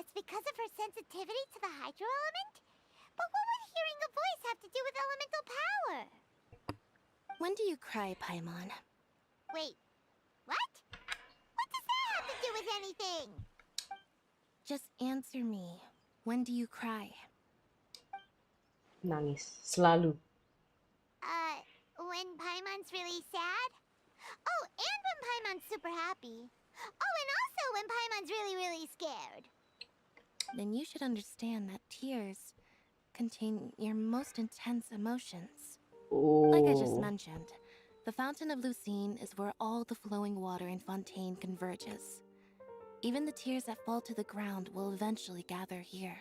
It's because of her sensitivity to the hydro element? But what would hearing a voice have to do with elemental power? When do you cry, Paimon? Wait, what? What does that have to do with anything? Just answer me. When do you cry? Nangis, selalu. When Paimon's really sad? Oh, and when Paimon's super happy. Oh, and also when Paimon's really, really scared. Then you should understand that tears contain your most intense emotions. Like I just mentioned, the Fountain of Lucine is where all the flowing water in Fontaine converges. Even the tears that fall to the ground will eventually gather here.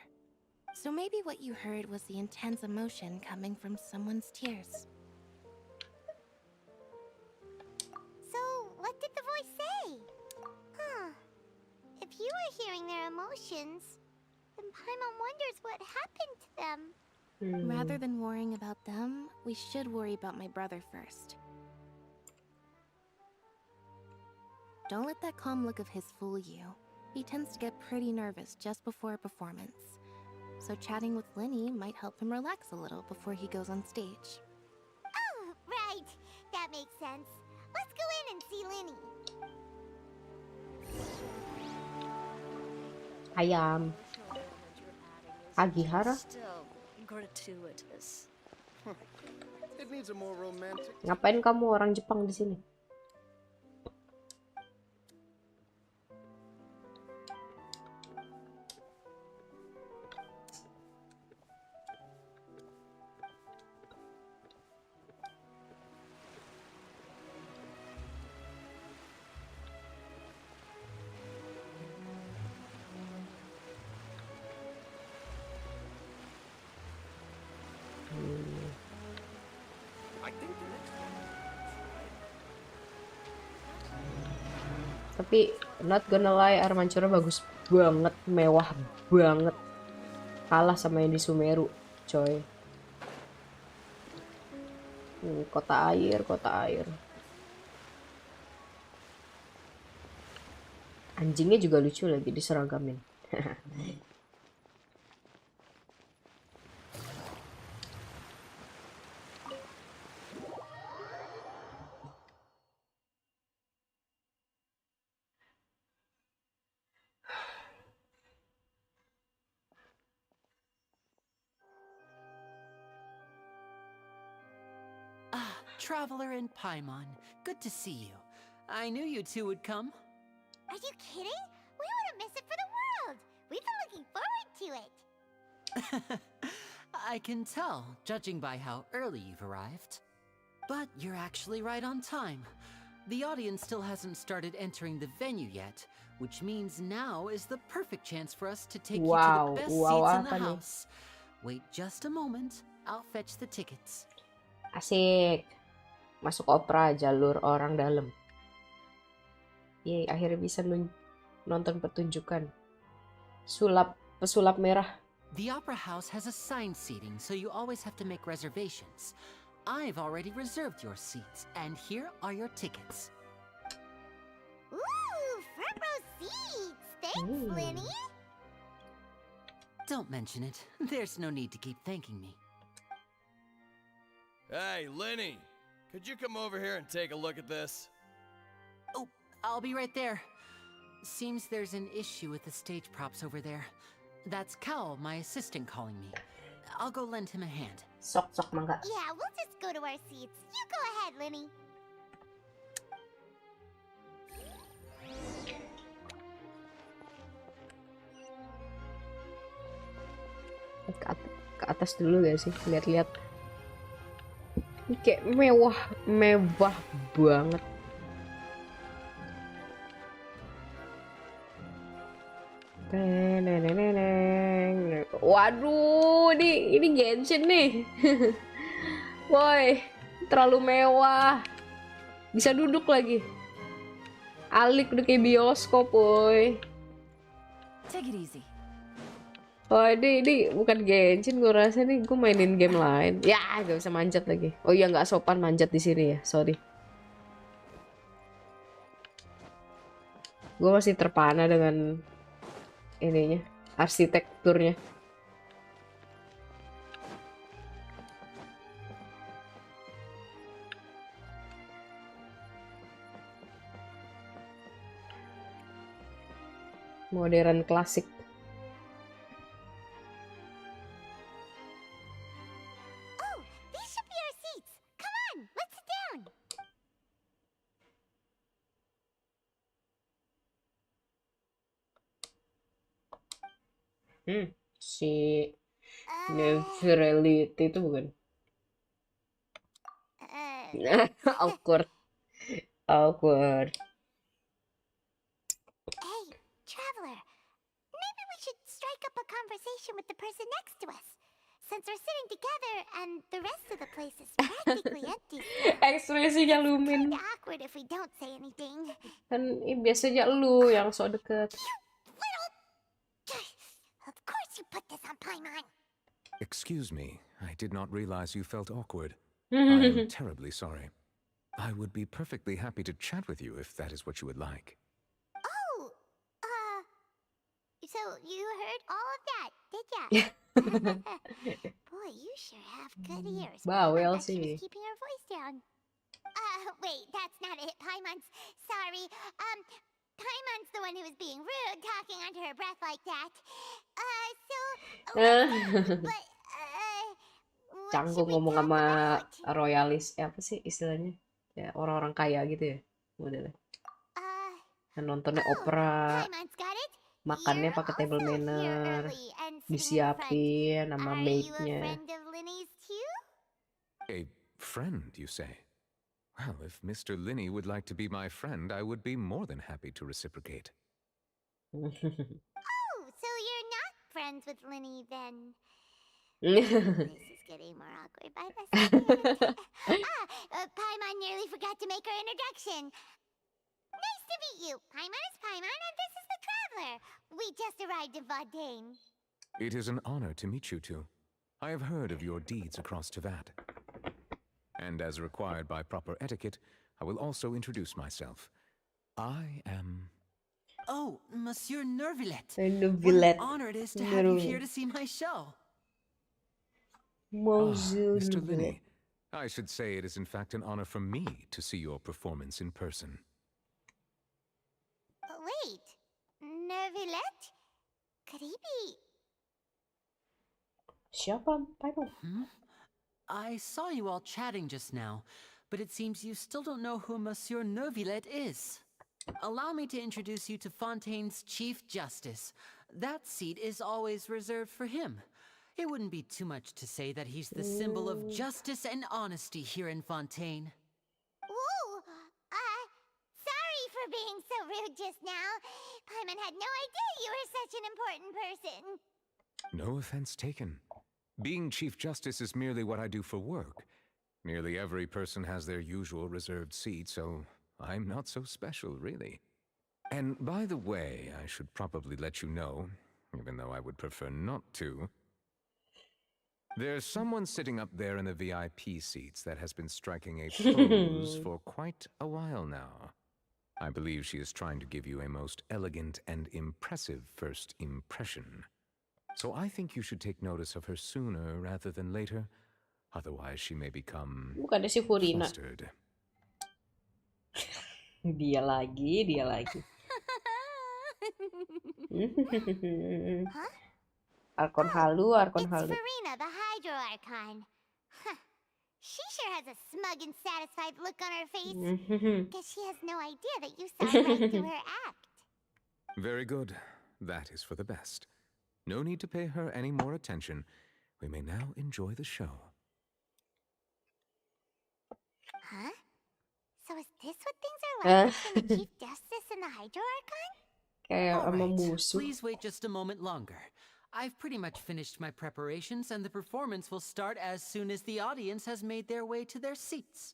So maybe what you heard was the intense emotion coming from someone's tears. So, what did the voice say? Huh. If you were hearing their emotions, then Paimon wonders what happened to them. Rather than worrying about them, we should worry about my brother first. Don't let that calm look of his fool you. He tends to get pretty nervous just before a performance. So chatting with Linny might help him relax a little before he goes on stage. Oh, right. That makes sense. Let's go in and see Linny. Ayam. Agihara? Still gratuitous. It needs a more romantic. Ngapain kamu orang Jepang di sini? I think the next one. Tapi not gonna lie, air mancurnya bagus banget, mewah banget. Kalah sama yang di Sumeru, coy. Kota air, kota air. Anjingnya juga lucu lagi diseragamin. Traveler in Paimon, good to see you. I knew you two would come. Are you kidding? We wouldn't miss it for the world. We've been looking forward to it. I can tell, judging by how early you've arrived. But you're actually right on time. The audience still hasn't started entering the venue yet, which means now is the perfect chance for us to take you to the best seats in the house. Wait just a moment, I'll fetch the tickets. Asik. Masuk opera jalur orang dalam. Yeay, akhirnya bisa nonton pertunjukan. Pesulap merah. The opera house has assigned seating, so you always have to make reservations. I've already reserved your seats, and here are your tickets. Ooh, front row seats. Thanks, Linny. Don't mention it. There's no need to keep thanking me. Hey, Linny! Could you come over here and take a look at this? Oh, I'll be right there. Seems there's an issue with the stage props over there. That's Cal, my assistant, calling me. I'll go lend him a hand. Sok mangga. Yeah, we'll just go to our seats. You go ahead, Linny. Ke atas dulu gak sih? Lihat-lihat. Ini kayak mewah banget. Waduh, ini Genshin nih. Woi, terlalu mewah. Bisa duduk lagi. Alik udah kayak bioskop, woi. Take it easy. Oh, ini bukan Genshin, gue rasa nih gue mainin game lain. Ya, gak bisa manjat lagi. Oh iya, nggak sopan manjat di sini ya, sorry. Gue masih terpana dengan ininya, arsitekturnya. Modern klasik. Si Neverreality itu bukan? Awkward. Hey, conversation with the person next to us. Since we're sitting together and the rest of the place is practically empty still. Ekspresinya It's Lumin. kinda awkward if we don't say anything. Kan biasanya lu yang sok deket. Of course you put this on Paimon. Excuse me, I did not realize you felt awkward. I'm terribly sorry. I would be perfectly happy to chat with you if that is what you would like. Oh, so you heard all of that, did ya? Boy, you sure have good ears. Bawel I bet she sih. was keeping her voice down. Wait, that's not it. Paimon's sorry. Paimon's the one who was being rude, talking under her breath like that. But, what should Canggung we ngomong talk sama about? royalis, apa sih istilahnya? Ya orang-orang kaya gitu ya, modelnya. Kan nontonnya opera, Paimon's got it. makannya You're pakai table also here manner, early and sitting in front. disiapin sama Are you a maidnya. friend of Linny's too? A friend, you say? Well, if Mr. Linney would like to be my friend, I would be more than happy to reciprocate. Oh, so you're not friends with Linny then? Iya. This is getting more awkward by the second. Paimon nearly forgot to make her introduction. Nice to meet you. Paimon is Paimon, and this is the Traveler. We just arrived in Vaudain. It is an honor to meet you two. I have heard of your deeds across Tevat. And as required by proper etiquette, I will also introduce myself. I am... Oh, Monsieur Nervillet. Nervillet. What an honor it is to have you here to see my show. Mr. Linney, I should say it is in fact an honor for me to see your performance in person. Wait, Nervillet? Could he be... Siapa? Paimon? I saw you all chatting just now, but it seems you still don't know who Monsieur Nervillet is. Allow me to introduce you to Fontaine's Chief Justice. That seat is always reserved for him. It wouldn't be too much to say that he's the symbol of justice and honesty here in Fontaine. Ooh, sorry for being so rude just now. Paimon had no idea you were such an important person. No offense taken. Being Chief Justice is merely what I do for work. Nearly every person has their usual reserved seat, so I'm not so special, really. And by the way, I should probably let you know, even though I would prefer not to, there's someone sitting up there in the VIP seats that has been striking a pose for quite a while now. I believe she is trying to give you a most elegant and impressive first impression. So I think you should take notice of her sooner rather than later. Otherwise she may become Bukannya si Furina. flustered. Dia lagi. Huh? Archon Haloooo. It's Farina, the Hydro Archon. Huh. She sure has a smug and satisfied look on her face. Guess she has no idea that you saw right through her act. Very good. That is for the best. No need to pay her any more attention. We may now enjoy the show. Huh? So is this what things are like between the Chief Justice and the Hydro Archon? Kayak All sama right, musuh. please wait just a moment longer. I've pretty much finished my preparations, and the performance will start as soon as the audience has made their way to their seats.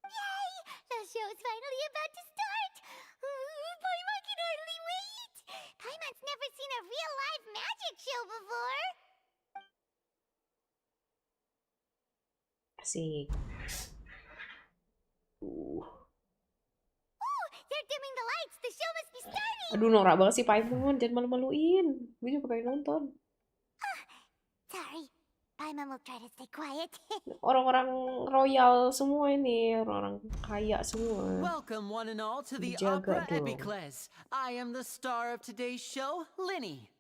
Yay! The show's finally about to start! Paimon can hardly wait! Paimon's never seen a real live magic show before! Asik. Ooh, they're dimming the lights! The show must be starting! Aduh, norak banget sih Paimon. Jangan malu-maluin. Gue juga pengen nonton. Sorry. Paimon will try to stay quiet. Orang-orang royal semua ini. Orang-orang kaya semua. Welcome, one and all, to the Dijaga Opera dong. Epiclese. I am the star of today's show, Linny.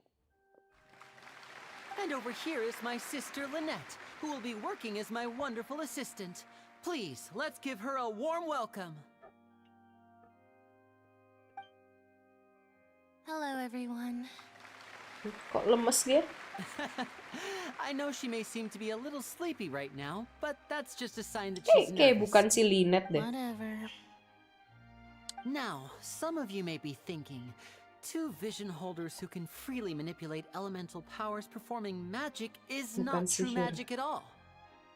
And over here is my sister, Lynette, who will be working as my wonderful assistant. Please, let's give her a warm welcome. Hello, everyone. Kok lemes dia? I know she may seem to be a little sleepy right now, but that's just a sign that she's Kayak nervous. bukan si Lynette deh. Whatever. Now, some of you may be thinking, Two vision holders who can freely manipulate elemental powers performing magic is Bukan not true sihir. magic at all.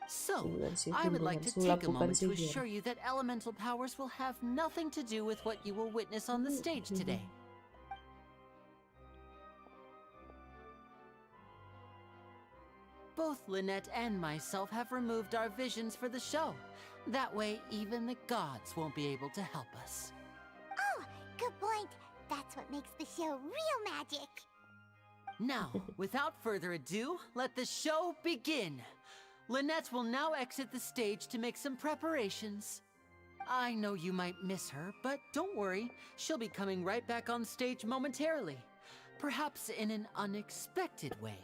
So, Bukan sihir, I would like bukan to sulap, take a bukan moment to sihir. assure you that elemental powers will have nothing to do with what you will witness on the stage today. Both Lynette and myself have removed our visions for the show. That way, even the gods won't be able to help us. Oh, good point. That's what makes the show real magic. Now, without further ado, let the show begin. Lynette will now exit the stage to make some preparations. I know you might miss her, but don't worry. She'll be coming right back on stage momentarily. Perhaps in an unexpected way.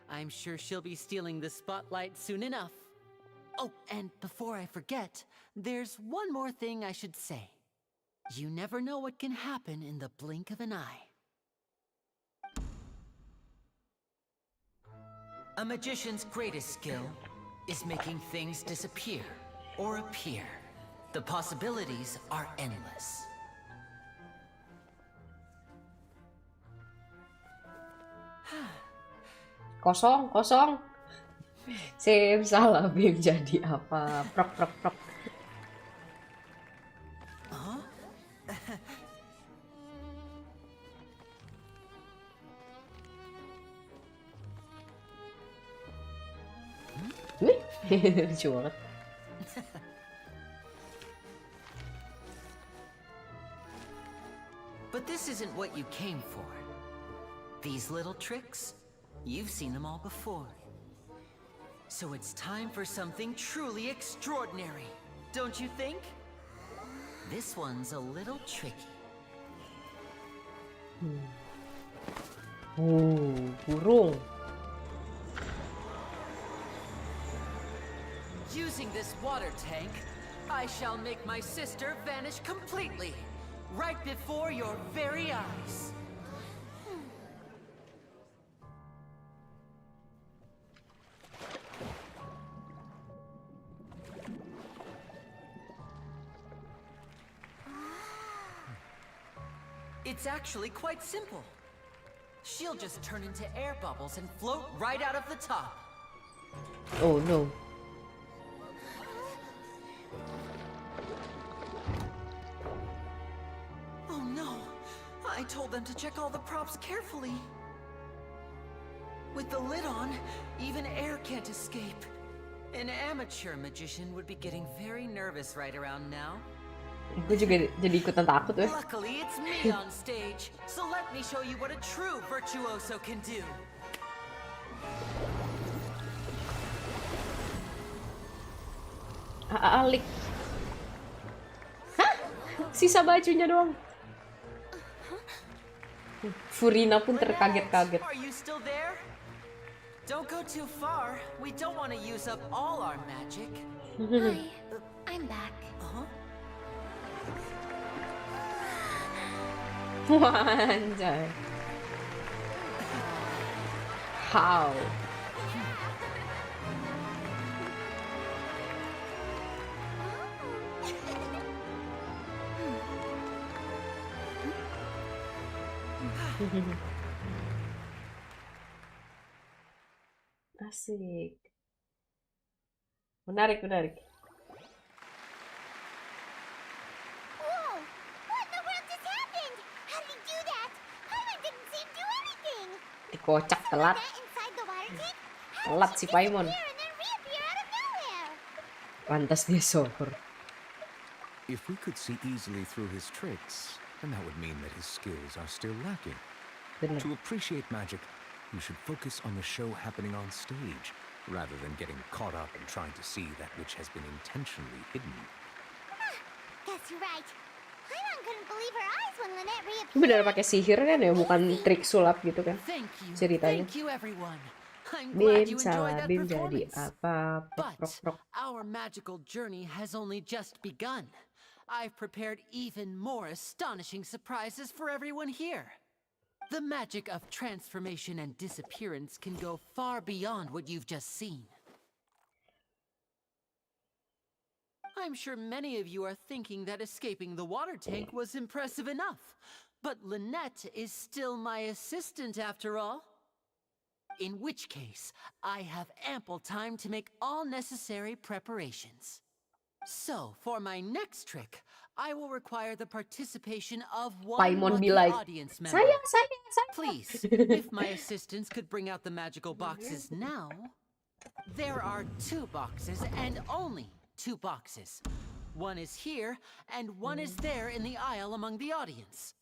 I'm sure she'll be stealing the spotlight soon enough. Oh, and before I forget, there's one more thing I should say. You never know what can happen in the blink of an eye. A magician's greatest skill is making things disappear or appear. The possibilities are endless. Kosong, kosong. Sim, salah Bim jadi apa? Prok, prok, prok. Huh? Wih, lucu banget. But this isn't what you came for. These little tricks, you've seen them all before. So it's time for something truly extraordinary, don't you think? This one's a little tricky. Burung. Using this water tank, I shall make my sister vanish completely, right before your very eyes. It's actually quite simple. She'll just turn into air bubbles and float right out of the top. Oh no. Oh no! I told them to check all the props carefully. With the lid on, even air can't escape. An amateur magician would be getting very nervous right around now. Gue juga jadi ikutan takut weh. Luckily, it's me on stage, so let me show you what a true virtuoso can do. Alik. Hah? Sisa bajunya doang. Furina pun terkaget-kaget. Are you still there? Don't go too far. We don't want to use up all our magic. Hi, I'm back. Anjay. How? Asik. Menarik, menarik. Whoa! What in the world just happened? How did he do that? Paimon didn't see him do anything. Dikocak telat. That inside the water tank? Telat si Paimon. Disappear and then reappear out of nowhere. Pantas dia sohor. If we could see easily through his tricks, then that would mean that his skills are still lacking. Bener. To appreciate magic, you should focus on the show happening on stage, rather than getting caught up in trying to see that which has been intentionally hidden. That's right. Paimon couldn't believe her eyes when Lynette Ini reappeared. benar pakai sihir kan ya, bukan trik sulap gitu kan ceritanya. Thank you, everyone. I'm glad Bim you enjoyed salah, that Bim jadi performance. apa? Prok, prok, But prok. our magical journey has only just begun. I've prepared even more astonishing surprises for everyone here. The magic of transformation and disappearance can go far beyond what you've just seen. I'm sure many of you are thinking that escaping the water tank was impressive enough. But Lynette is still my assistant after all. In which case, I have ample time to make all necessary preparations. So, for my next trick, I will require the participation of one Paimon be lucky like, audience member. saya. Please, if my assistants could bring out the magical boxes now. There are 2 boxes and only 2 boxes. One is here and one is there in the aisle among the audience.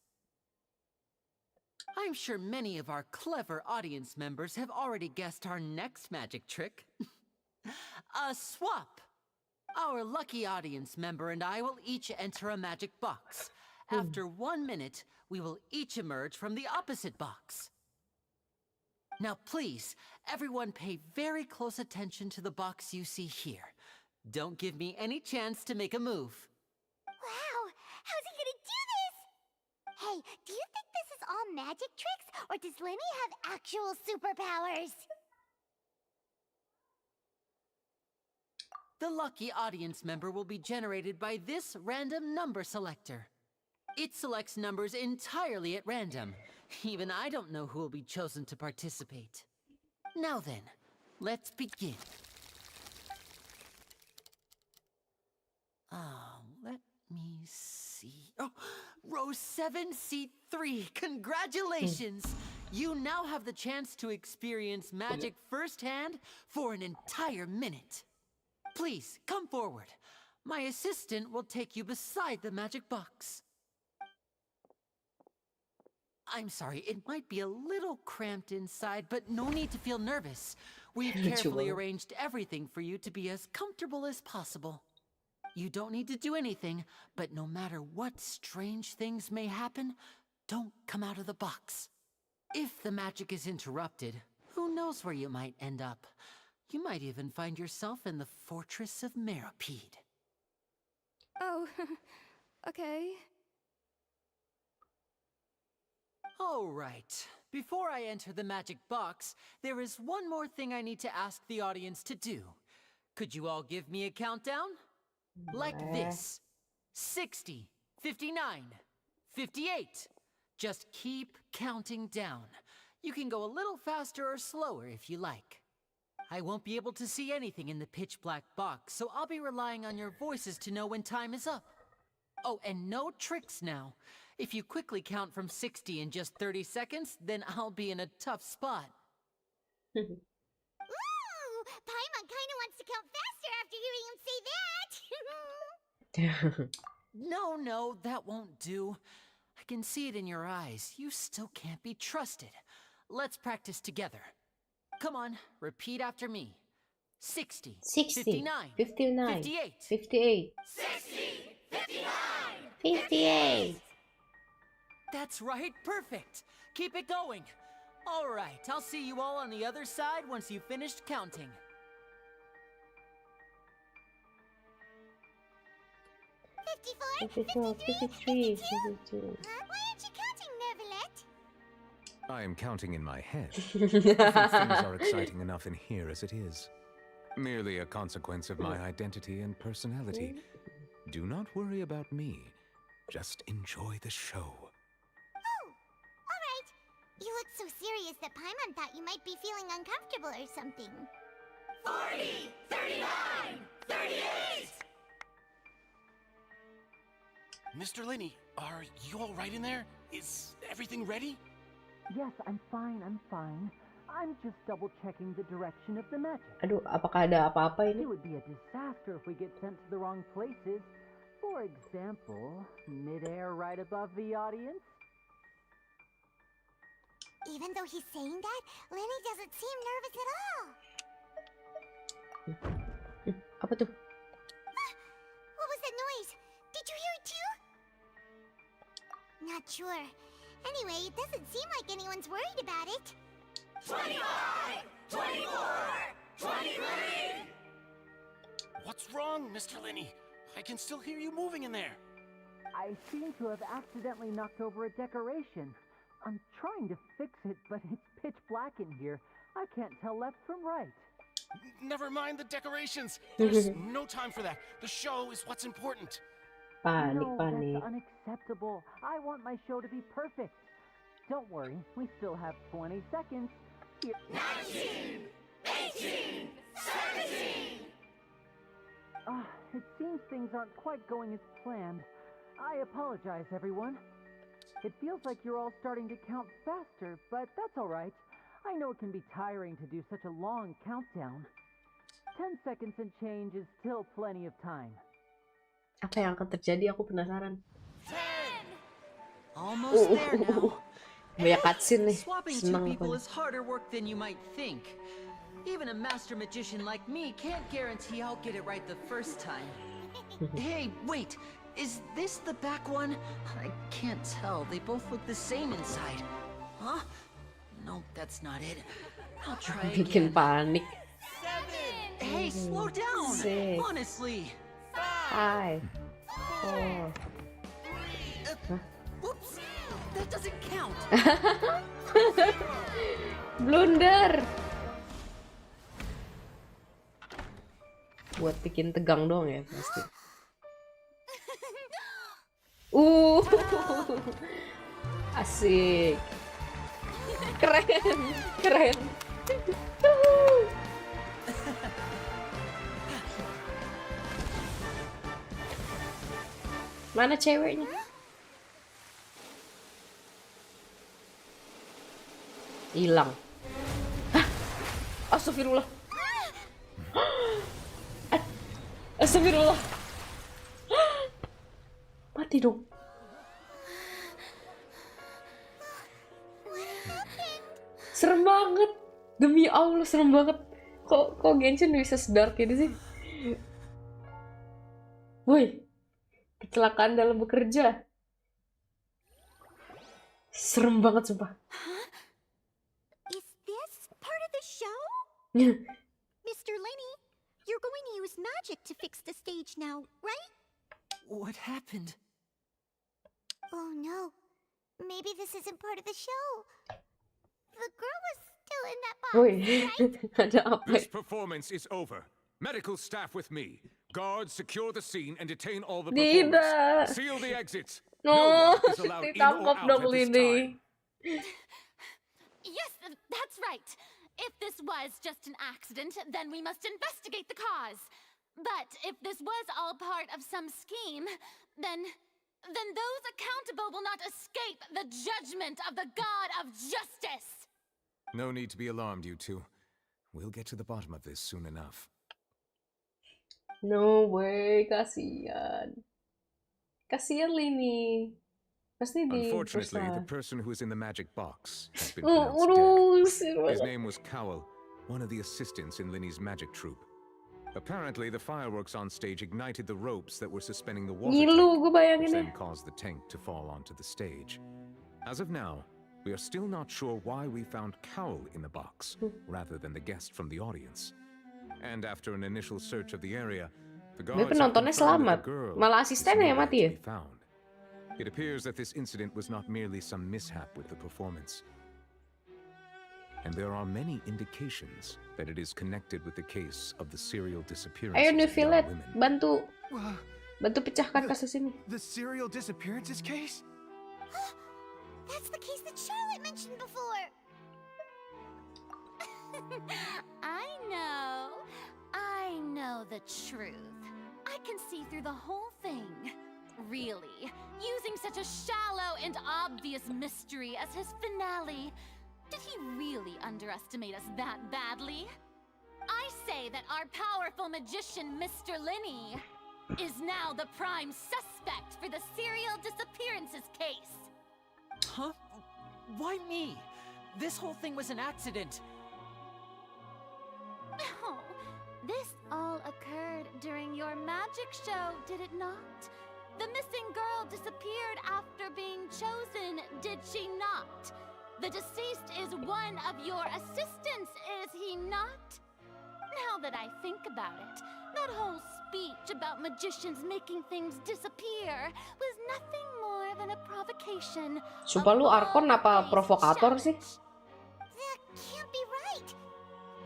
I'm sure many of our clever audience members have already guessed our next magic trick. A swap. Our lucky audience member and I will each enter a magic box. After 1 minute, we will each emerge from the opposite box. Now please, everyone pay very close attention to the box you see here. Don't give me any chance to make a move. Wow, how's he gonna do this? Hey, do you think this is all magic tricks, or does Lenny have actual superpowers? The lucky audience member will be generated by this random number selector. It selects numbers entirely at random. Even I don't know who will be chosen to participate. Now then, let's begin. Let me see. Oh, row 7, seat 3. Congratulations! You now have the chance to experience magic firsthand for an entire minute. Please, come forward. My assistant will take you beside the magic box. I'm sorry, it might be a little cramped inside, but no need to feel nervous. We've carefully arranged everything for you to be as comfortable as possible. You don't need to do anything, but no matter what strange things may happen, don't come out of the box. If the magic is interrupted, who knows where you might end up? You might even find yourself in the Fortress of Meropide. Oh, okay. All right. Before I enter the magic box, there is one more thing I need to ask the audience to do. Could you all give me a countdown? Like this. 60, 59, 58. Just keep counting down. You can go a little faster or slower if you like. I won't be able to see anything in the pitch black box, so I'll be relying on your voices to know when time is up. Oh, and no tricks now. If you quickly count from 60 in just 30 seconds, then I'll be in a tough spot. Ooh, Paimon kinda wants to count faster after hearing him say that. No, that won't do. I can see it in your eyes. You still can't be trusted. Let's practice together. Come on, repeat after me. 60, 59, 58. 58. 60, 59, 58. That's right, perfect. Keep it going. All right, I'll see you all on the other side once you've finished counting. 54, 53, 52. Why aren't you counting, Nervalet? I am counting in my head. I think things are exciting enough in here as it is. Merely a consequence of my identity and personality. Do not worry about me. Just enjoy the show. Oh, alright. You look so serious that Paimon thought you might be feeling uncomfortable or something. 40, 39, 38. Mr. Linney, are you all right in there? Is everything ready? Yes, I'm fine. I'm just double-checking the direction of the magic. Aduh, apakah ada apa-apa It ini? would be a disaster if we get sent to the wrong places. For example, midair right above the audience. Even though he's saying that, Lenny doesn't seem nervous at all. Apa tuh? What was that noise? Did you hear it too? Not sure. Anyway, it doesn't seem like anyone's worried about it. 25, 24, 23. What's wrong, Mr. Linney? I can still hear you moving in there. I seem to have accidentally knocked over a decoration. I'm trying to fix it, but it's pitch black in here. I can't tell left from right. Never mind the decorations. There's no time for that. The show is what's important. Panik, No, panik. that's unacceptable. I want my show to be perfect. Don't worry, we still have 20 seconds. Here. 19, 18, 17. It seems things aren't quite going as planned. I apologize, everyone. It feels like you're all starting to count faster, but that's all right. I know it can be tiring to do such a long countdown. 10 seconds and change is still plenty of time. Apa yang akan terjadi? Aku penasaran. 10. Almost there now. Banyak cutscene nih. Swapping two Seneng people aku. is harder work than you might think. Even a master magician like me can't guarantee I'll get it right the first time. Hey, wait. Is this the back one? I can't tell. They both look the same inside. Huh? No, that's not it. I'll try Bikin again. panik. 7. Hey, slow down. 6. Honestly. 5. 4. Whoops. That doesn't count. Blunder. Buat bikin tegang doang ya pasti. Asik. Keren. Keren. Mana ceweknya? Hilang. Hah? Astagfirullah. Astagfirullah. Mati dong. Serem banget. Demi Allah serem banget. Kok Genshin bisa sedark ini sih? Woi. Kecelakaan dalam bekerja. Serem banget sumpah. Is this part of the show? Mr. Lenny, you're going to use magic to fix the stage now, right? What happened? Oh no. Maybe this isn't part of the show. The girl was still in that box, Woi, right? ada apa? This performance is over. Medical staff with me. Guards, secure the scene and detain all the performers. Tidak. Seal the exits. No, one is allowed in or ditangkap out dong at this Lini. time. Yes, that's right. If this was just an accident, then we must investigate the cause. But if this was all part of some scheme, then those accountable will not escape the judgment of the God of Justice. No need to be alarmed, you two. We'll get to the bottom of this soon enough. No way, kasihan. Kasihan Lini. Pasti di Unfortunately, the perusahaan. person who is in the magic box has been Oh, pronounced dead. aduh, His name was Cowell, one of the assistants in Linny's magic troupe. Apparently, the fireworks on stage ignited the ropes that were suspending the water Ngilu, tank, gue bayangin which ya. then caused the tank to fall onto the stage. As of now, we are still not sure why we found Cowell in the box, rather than the guest from the audience. And after an initial search of the area, the Tapi guards have penontonnya confirmed selamat. that the girl Malah is asistennya yang nowhere mati to ya? be found. It appears that this incident was not merely some mishap with the performance. And there are many indications that it is connected with the case of the serial disappearances Ayo of young Nevilet, women. bantu pecahkan kasus ini. The serial disappearances case? That's the case that Charlotte mentioned before. I know the truth. I can see through the whole thing. Really, using such a shallow and obvious mystery as his finale. Did he really underestimate us that badly? I say that our powerful magician, Mr. Linny, is now the prime suspect for the serial disappearances case. Huh? Why me? This whole thing was an accident. Oh, this all occurred during your magic show, did it not? The missing girl disappeared after being chosen, did she not? The deceased is one of your assistants, is he not? Now that I think about it, that whole speech about magicians making things disappear was nothing more than a provocation. Sumpah lu Arkon apa provokator sih? That can't be right.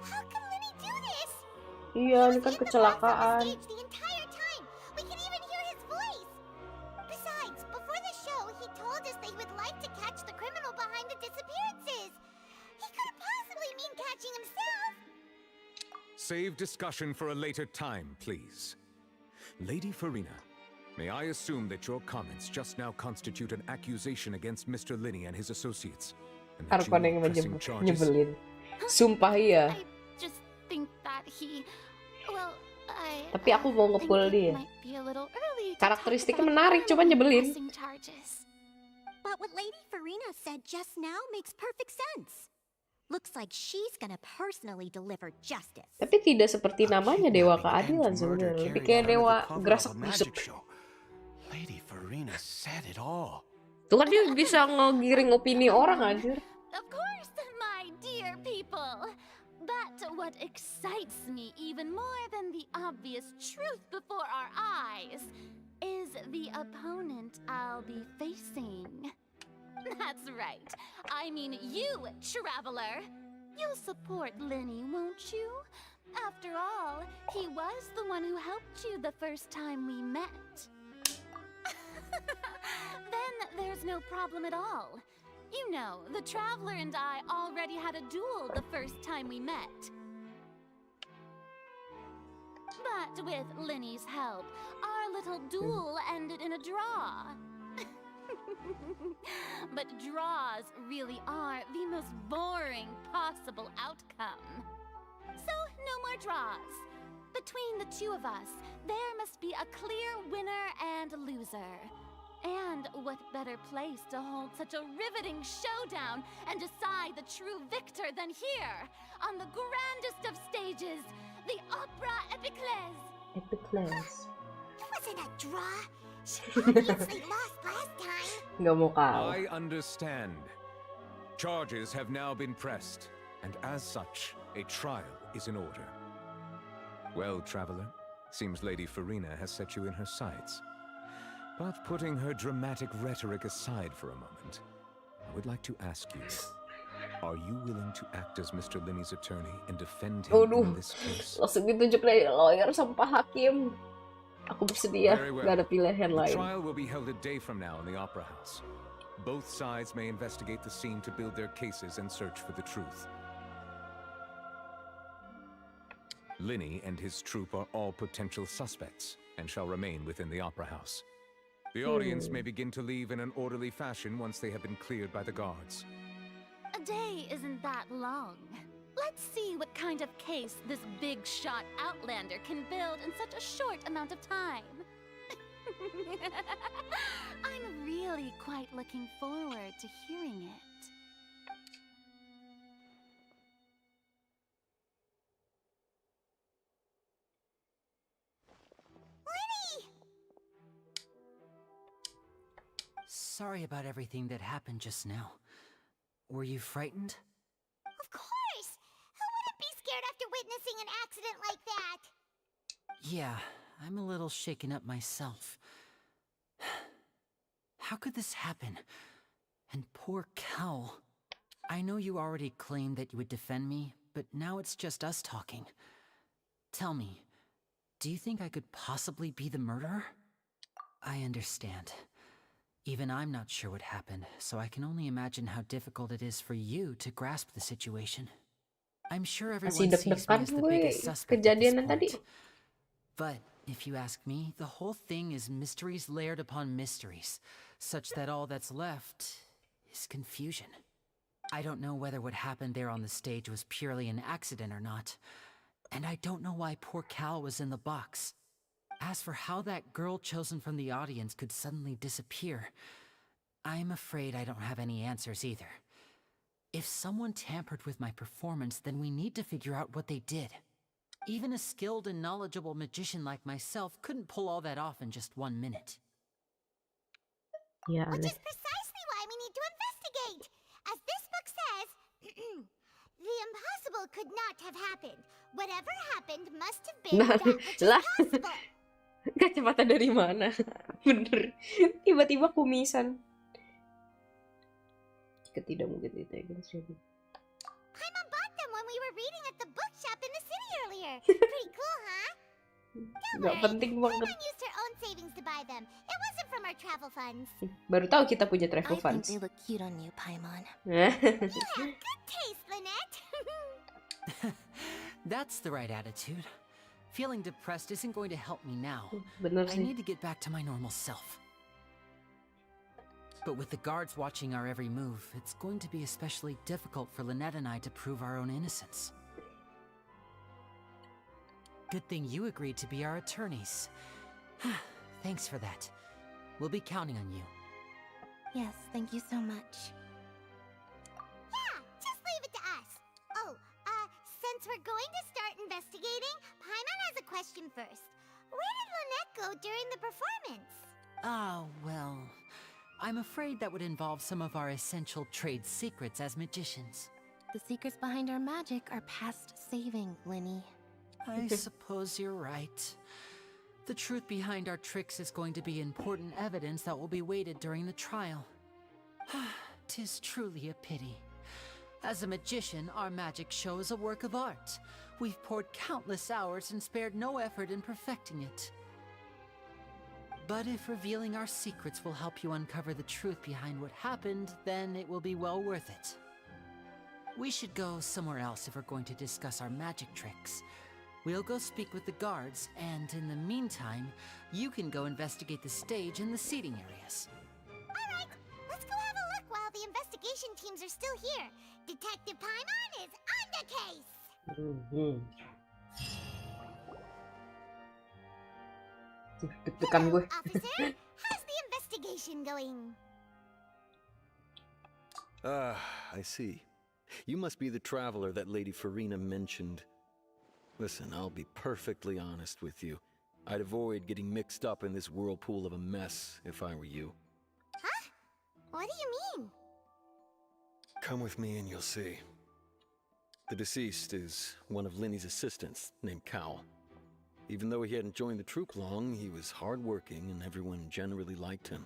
How can Lenny do this? Iya, ini kan kecelakaan. The entire time. We can even hear his voice. save discussion for a later time, please. Lady Farina, may I assume that your comments just now constitute an accusation against Mr. Linney and his associates? And that you Harapan yang are pressing charges? nyebelin. Sumpah iya. I just think that he... Well, Tapi aku mau nge-pull dia. Karakteristiknya menarik, cuma nyebelin. But what Lady Farina said just now makes perfect sense. Looks like she's gonna personally deliver justice. Tapi tidak seperti namanya Dewa Keadilan sebenarnya. Lebih kayak Dewa Gerasak-gerusuk. Lady Farina said it all. Tuh kan dia bisa ngegiring opini orang anjir. Of course, my dear people. But what excites me even more than the obvious truth before our eyes is the opponent I'll be facing. That's right. I mean you, traveler. You'll support Linney, won't you? After all, he was the one who helped you the first time we met. Then there's no problem at all. You know, the traveler and I already had a duel the first time we met. But with Linney's help, our little duel ended in a draw. But draws really are the most boring possible outcome. So, no more draws. Between the two of us, there must be a clear winner and loser. And what better place to hold such a riveting showdown and decide the true victor than here, on the grandest of stages, the Opera Epiclese. Epiclese. It wasn't a draw. She obviously lost last time. Nggak mau kalah. I understand. Charges have now been pressed, and as such, a trial is in order. Well, traveler, seems Lady Farina has set you in her sights. But putting her dramatic rhetoric aside for a moment, I would like to ask you, are you willing to act as Mr. Linney's attorney and defend him in this case? Langsung ditunjuk dari lawyer sama hakim. Aku bersedia, gak ada pilihan The lain. trial will be held a day from now in the Opera House. Both sides may investigate the scene to build their cases and search for the truth. Linney and his troupe are all potential suspects and shall remain within the Opera House. The audience may begin to leave in an orderly fashion once they have been cleared by the guards. A day isn't that long. Let's see what kind of case this big shot outlander can build in such a short amount of time. I'm really quite looking forward to hearing it. Sorry about everything that happened just now. Were you frightened? Of course! Who wouldn't be scared after witnessing an accident like that? Yeah, I'm a little shaken up myself. How could this happen? And poor Cal. I know you already claimed that you would defend me, but now it's just us talking. Tell me, do you think I could possibly be the murderer? I understand. Even I'm not sure what happened, so I can only imagine how difficult it is for you to grasp the situation. I'm sure everyone sees me as the biggest suspect at this point. But if you ask me, the whole thing is mysteries layered upon mysteries, such that all that's left is confusion. I don't know whether what happened there on the stage was purely an accident or not, and I don't know why poor Cal was in the box. As for how that girl chosen from the audience could suddenly disappear, I'm afraid I don't have any answers either. If someone tampered with my performance, then we need to figure out what they did. Even a skilled and knowledgeable magician like myself couldn't pull all that off in just 1 minute. Yeah, which is precisely why we need to investigate. As this book says, the impossible could not have happened. Whatever happened must have been that which is possible. Kacamata dari mana? Bener. Tiba-tiba kumisan. Tidak mungkin ditekan siapa. Paimon bought them when we were reading at the bookshop in the city earlier. Pretty cool, huh? Gak penting banget. Paimon used her own savings to buy them. It wasn't from our travel funds. Baru tahu kita punya travel funds. I think they look cute on you, Paimon. You have good taste, Lynette. That's the right attitude. Feeling depressed isn't going to help me now. Bener I sih. need to get back to my normal self. But with the guards watching our every move, it's going to be especially difficult for Lynette and I to prove our own innocence. Good thing you agreed to be our attorneys. Thanks for that. We'll be counting on you. Yes, thank you so much. Yeah, just leave it to us. Oh, since we're going to start investigating, Paimon has a question first. Where did Lynette go during the performance? Ah, well, I'm afraid that would involve some of our essential trade secrets as magicians. The secrets behind our magic are past saving, Linny. I suppose you're right. The truth behind our tricks is going to be important evidence that will be weighted during the trial. 'Tis truly a pity. As a magician, our magic show is a work of art. We've poured countless hours and spared no effort in perfecting it. But if revealing our secrets will help you uncover the truth behind what happened, then it will be well worth it. We should go somewhere else if we're going to discuss our magic tricks. We'll go speak with the guards, and in the meantime, you can go investigate the stage and the seating areas. Alright, let's go have a look while the investigation teams are still here. Detective Paimon is on the case! Deg-degan gue. Officer, how's the investigation going? Ah, I see. You must be the traveler that Lady Farina mentioned. Listen, I'll be perfectly honest with you. I'd avoid getting mixed up in this whirlpool of a mess if I were you. Huh? What do you mean? Come with me and you'll see. The deceased is one of Linny's assistants, named Cal. Even though he hadn't joined the troupe long, he was hardworking and everyone generally liked him.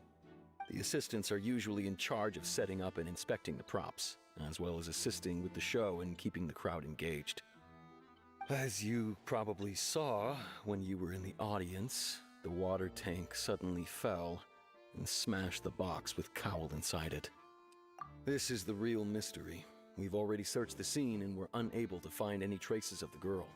The assistants are usually in charge of setting up and inspecting the props, as well as assisting with the show and keeping the crowd engaged. As you probably saw when you were in the audience, the water tank suddenly fell and smashed the box with Cowl inside it. This is the real mystery. We've already searched the scene and were unable to find any traces of the girl.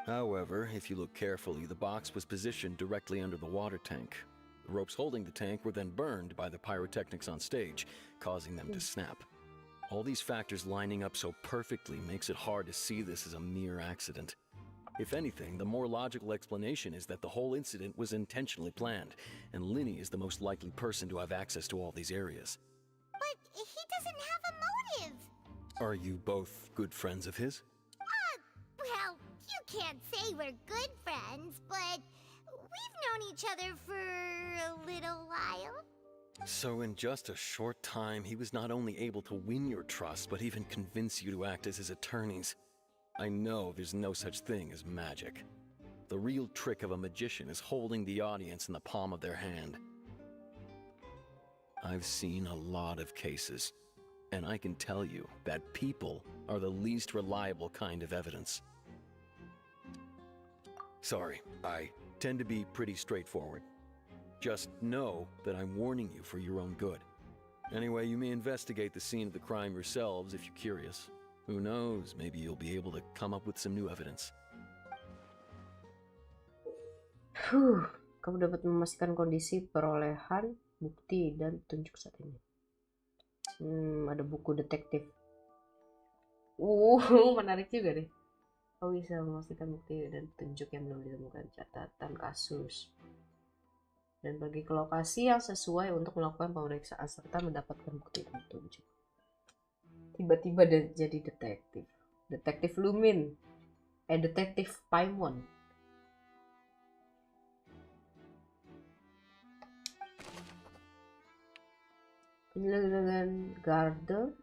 However, if you look carefully, the box was positioned directly under the water tank. The ropes holding the tank were then burned by the pyrotechnics on stage, causing them to snap. All these factors lining up so perfectly makes it hard to see this as a mere accident. If anything, the more logical explanation is that the whole incident was intentionally planned, and Linny is the most likely person to have access to all these areas. But he doesn't have a motive! Are you both good friends of his? Well, you can't say we're good friends, but we've known each other for a little while. So in just a short time, he was not only able to win your trust, but even convince you to act as his attorneys. I know there's no such thing as magic. The real trick of a magician is holding the audience in the palm of their hand. I've seen a lot of cases, and I can tell you that people are the least reliable kind of evidence. Sorry, I tend to be pretty straightforward. Just know that I'm warning you for your own good. Anyway, you may investigate the scene of the crime yourselves if you're curious. Who knows, maybe you'll be able to come up with some new evidence. Kamu dapat memastikan kondisi perolehan bukti dan petunjuk saat ini. Ada buku detektif. Menarik juga deh. Kau bisa memastikan bukti dan petunjuk yang belum ditemukan, catatan kasus, dan pergi ke lokasi yang sesuai untuk melakukan pemeriksaan serta mendapatkan bukti dan petunjuk. Tiba-tiba jadi detektif. Detektif Lumin. Detektif Paimon. Penyelewengan garde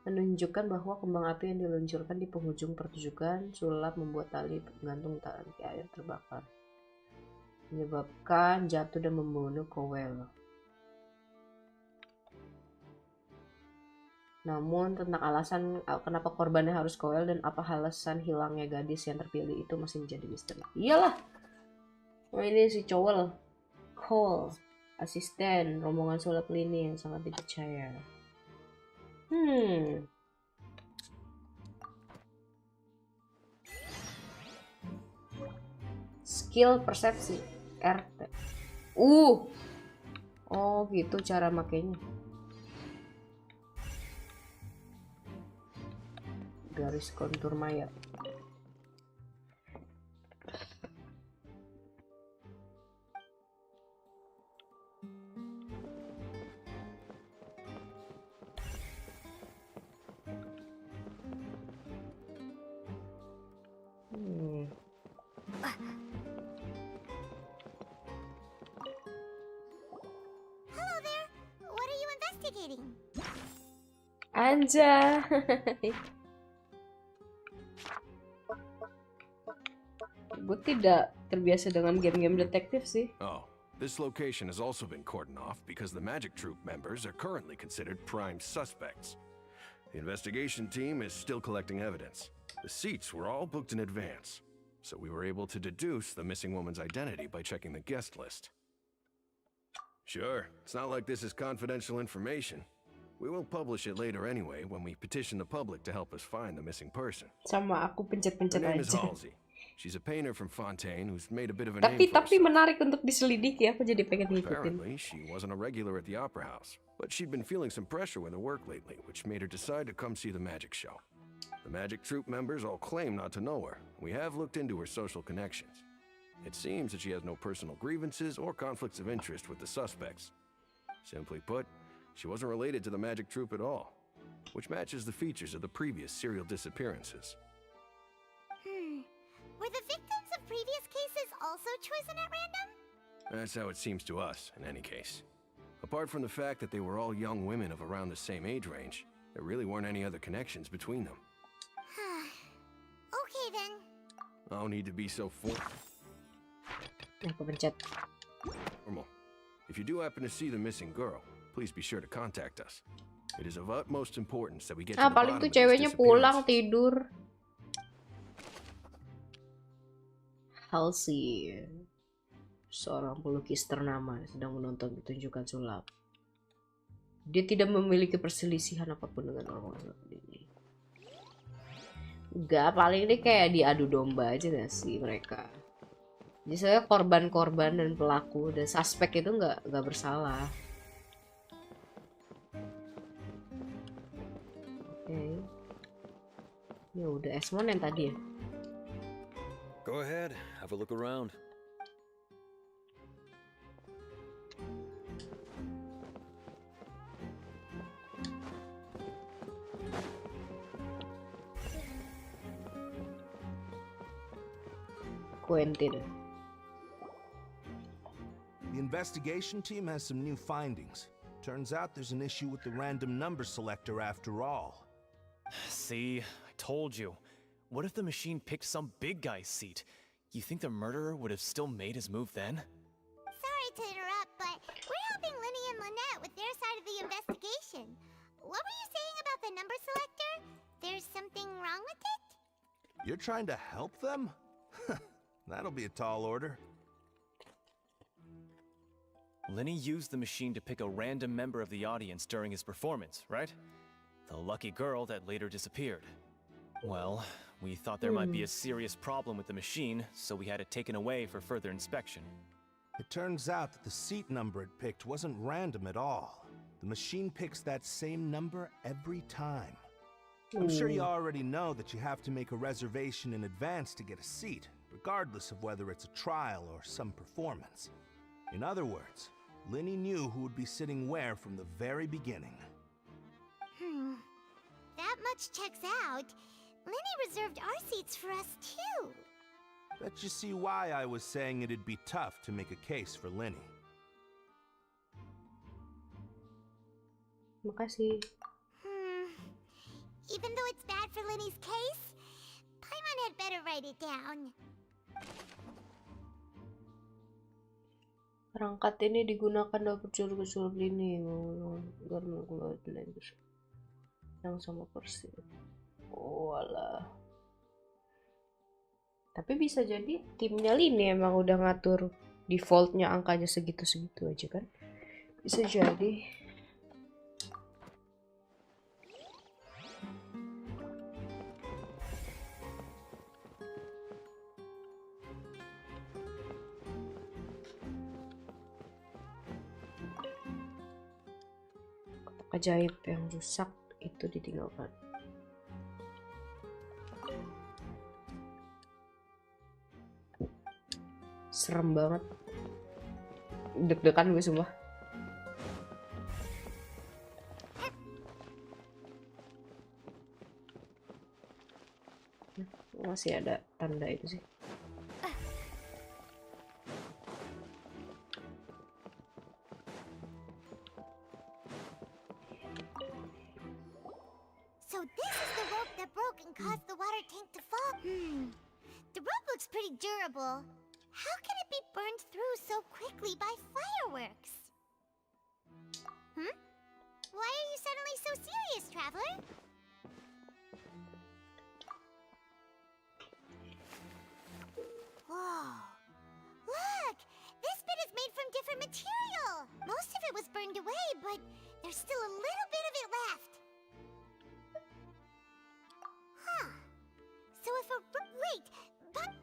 menunjukkan bahwa kembang api yang diluncurkan di penghujung pertunjukan sulap membuat tali gantung tangki air terbakar, menyebabkan jatuh dan membunuh Cowell. Namun tentang alasan kenapa korbannya harus Cowell dan apa alasan hilangnya gadis yang terpilih itu masih menjadi misteri. Iyalah, ini si Cowell, asisten rombongan sulap Lini yang sangat dipercaya. skill persepsi RT. Oh gitu cara makainya. Garis kontur mayat. Hello there. What are you investigating? Anjay. Gue tidak terbiasa dengan game-game detektif sih. Oh, this location has also been cordoned off because the Magic Troop members are currently considered prime suspects. The investigation team is still collecting evidence. The seats were all booked in advance, so we were able to deduce the missing woman's identity by checking the guest list. Sure, it's not like this is confidential information. We will publish it later anyway when we petition the public to help us find the missing person. Sama aku pencet-pencet Her name is aja. Halsey. She's a painter from Fontaine who's made a bit of a name for Tapi menarik untuk diselidiki, aku jadi pengen ngikutin. Apparently, she wasn't a regular at the Opera House, but she'd been feeling some pressure with her work lately, which made her decide to come see the magic show. The Magic Troop members all claim not to know her. We have looked into her social connections. It seems that she has no personal grievances or conflicts of interest with the suspects. Simply put, she wasn't related to the Magic Troop at all, which matches the features of the previous serial disappearances. Were the victims of previous cases also chosen at random? That's how it seems to us, in any case. Apart from the fact that they were all young women of around the same age range, there really weren't any other connections between them. Okay then. No need to be so Aku pencet. formal. If you do happen to see the missing girl, please be sure to contact us. It is of utmost importance that we get to the Paling bottom tuh of this ceweknya pulang disappearance. tidur. Halsey, seorang pelukis ternama, sedang menonton pertunjukan sulap. Dia tidak memiliki perselisihan apapun dengan orang-orang ini. Enggak, paling ini kayak diadu domba aja gak sih mereka. Jadi saya korban-korban dan pelaku dan suspek itu nggak bersalah. Oke. Ya udah S1 yang tadi ya. Go ahead, have a look around. Quentin. The investigation team has some new findings. Turns out there's an issue with the random number selector after all. See, I told you. What if the machine picked some big guy's seat? You think the murderer would have still made his move then? Sorry to interrupt, but we're helping Linny and Lynette with their side of the investigation. What were you saying about the number selector? There's something wrong with it? You're trying to help them? That'll be a tall order. Linny used the machine to pick a random member of the audience during his performance, right? The lucky girl that later disappeared. Well, we thought there might be a serious problem with the machine, so we had it taken away for further inspection. It turns out that the seat number it picked wasn't random at all. The machine picks that same number every time. I'm sure you already know that you have to make a reservation in advance to get a seat, regardless of whether it's a trial or some performance. In other words, Linny knew who would be sitting where from the very beginning. That much checks out. Linny reserved our seats for us too. Bet you see why I was saying it'd be tough to make a case for Linny. Makasih. Even though it's bad for Linny's case, Paimon had better write it down. Perangkat ini digunakan dalam percurug-curug ini yang sama persis. Oh alah. Tapi bisa jadi timnya Lini emang udah ngatur defaultnya angkanya segitu-segitu aja kan? Bisa jadi. ajaib yang rusak itu ditinggalkan. Serem banget. Deg-degan gue sumpah. Masih ada tanda itu sih. So this is the rope that broke and caused the water tank to fall? The rope looks pretty durable. How can it be burned through so quickly by fireworks? Why are you suddenly so serious, Traveler? Whoa. Look! This bit is made from different material! Most of it was burned away, but there's still a little bit of it left. Huh. So if a... Wait! But...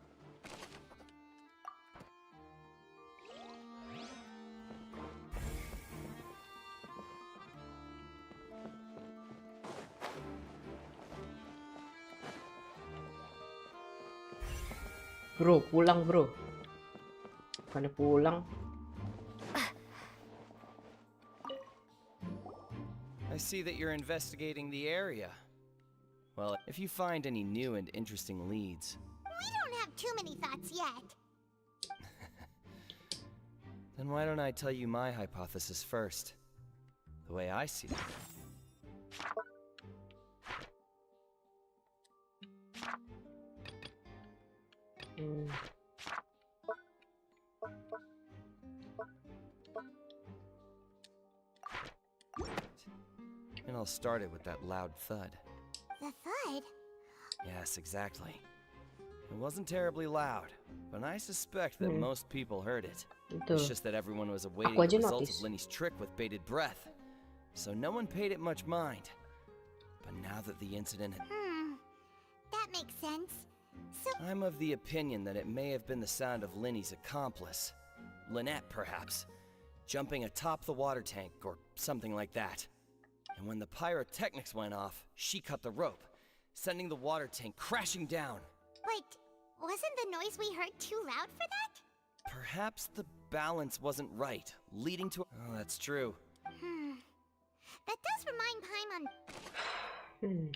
Bro, pulang bro. Bukannya pulang. I see that you're investigating the area. Well, if you find any new and interesting leads... We don't have too many thoughts yet. Then why don't I tell you my hypothesis first? The way I see it. It all started with that loud thud. The thud? Yes, exactly. It wasn't terribly loud, but I suspect that most people heard it. It's just that everyone was awaiting the results of Lenny's trick with bated breath, so no one paid it much mind. But now that the incident had... That makes sense. So... I'm of the opinion that it may have been the sound of Lenny's accomplice. Lynette, perhaps. Jumping atop the water tank, or something like that. And when the pyrotechnics went off, she cut the rope, sending the water tank crashing down. But wasn't the noise we heard too loud for that? Perhaps the balance wasn't right, leading to... Oh, that's true. That does remind Paimon...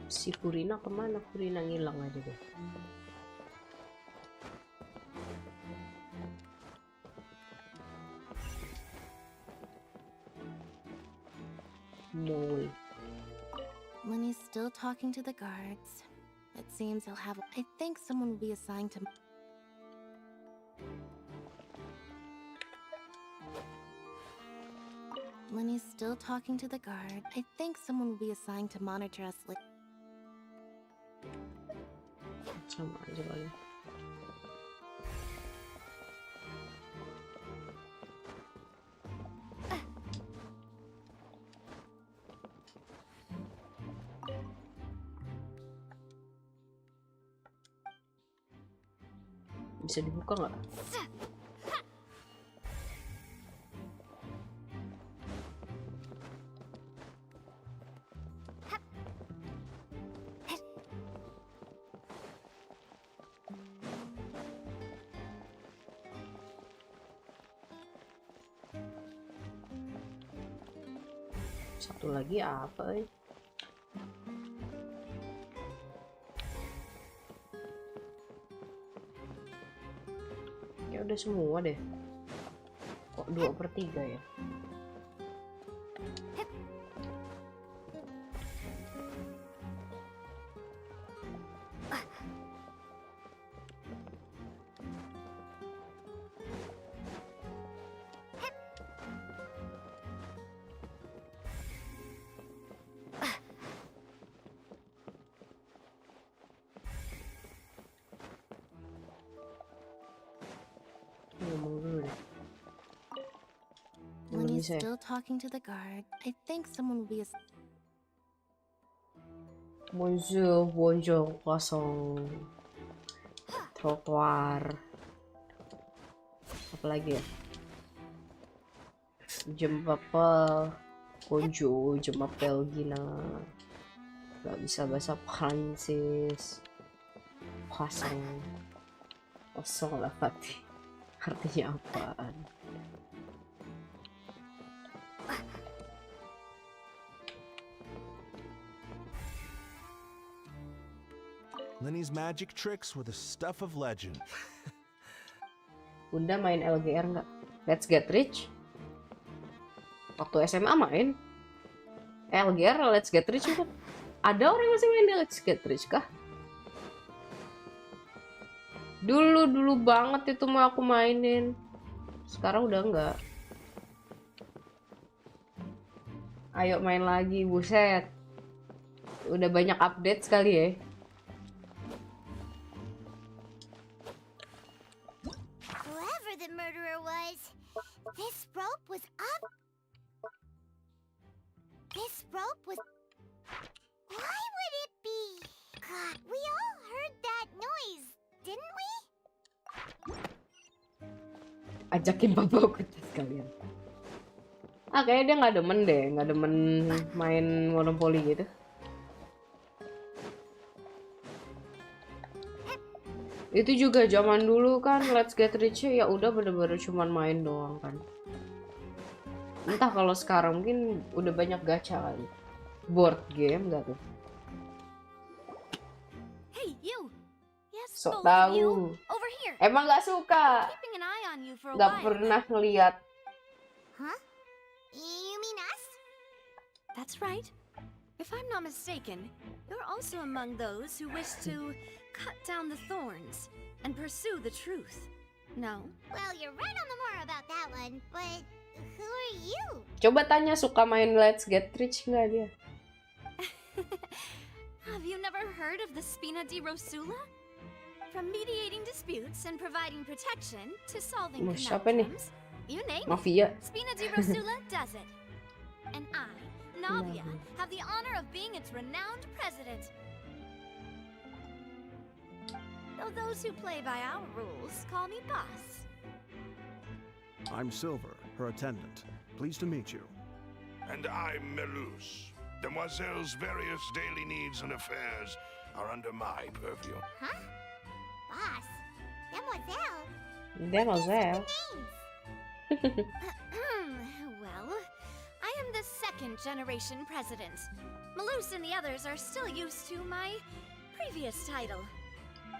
Si Furina kemana? Furina ngilang aja deh. No. Lenny's still talking to the guards. It seems he'll have... I think someone will be assigned to... Lenny's still talking to the guard. I think someone will be assigned to monitor us. Sama aja kali. Bisa dibuka nggak? Satu lagi apa? Ya udah semua deh. Kok 2/3 ya? Lenny's still talking to the guard. I think someone will be Bonjour, bonjour, kosong. Trotoar. Apa lagi ya? Jempapel. Bonjour, jempapel ghina. Gak bisa bahasa Prancis. Kosong. Kosong lah Fatih. Artinya apaan? Lenny's magic tricks were the stuff of legend. Bunda main LGR nggak? Let's Get Rich? Waktu SMA main? LGR, Let's Get Rich kan? Ada orang masih main Let's Get Rich kah? Dulu banget itu mau aku mainin. Sekarang udah enggak. Ayo main lagi, buset. Udah banyak update sekali ya. Whoever the murderer was, this rope was up. This rope was... Why would it be? God, we all heard that noise, didn't we? Ajakin papa aku sekalian. Kayaknya dia nggak demen deh, nggak demen main monopoli gitu. Itu juga zaman dulu kan Let's Get Rich ya udah bener-bener cuman main doang kan. Entah kalau sekarang mungkin udah banyak gacha kali. Board game gak tuh? Hey, you. Yes, Sok both of you. tahu. Over here. Emang gak suka. Keeping an eye on you for a Gak while. pernah ngeliat. Huh? You mean us? That's right. If I'm not mistaken, you're also among those who wish to cut down the thorns and pursue the truth. No? Well, you're right on the more about that one, but who are you? Coba tanya suka main Let's Get Rich nggak dia? Have you never heard of the Spina di Rosula? From mediating disputes and providing protection to solving Siapa nih? conundrums, you name Mafia. it, Spina di Rosula does it. And I, Navia, have the honor of being its renowned president. Though those who play by our rules call me boss. I'm Silver, her attendant. Pleased to meet you. And I'm Melus. Demoiselle's various daily needs and affairs are under my purview. Huh? Boss? Demoiselle? Demoiselle. Well, I am the second generation president. Malus and the others are still used to my previous title.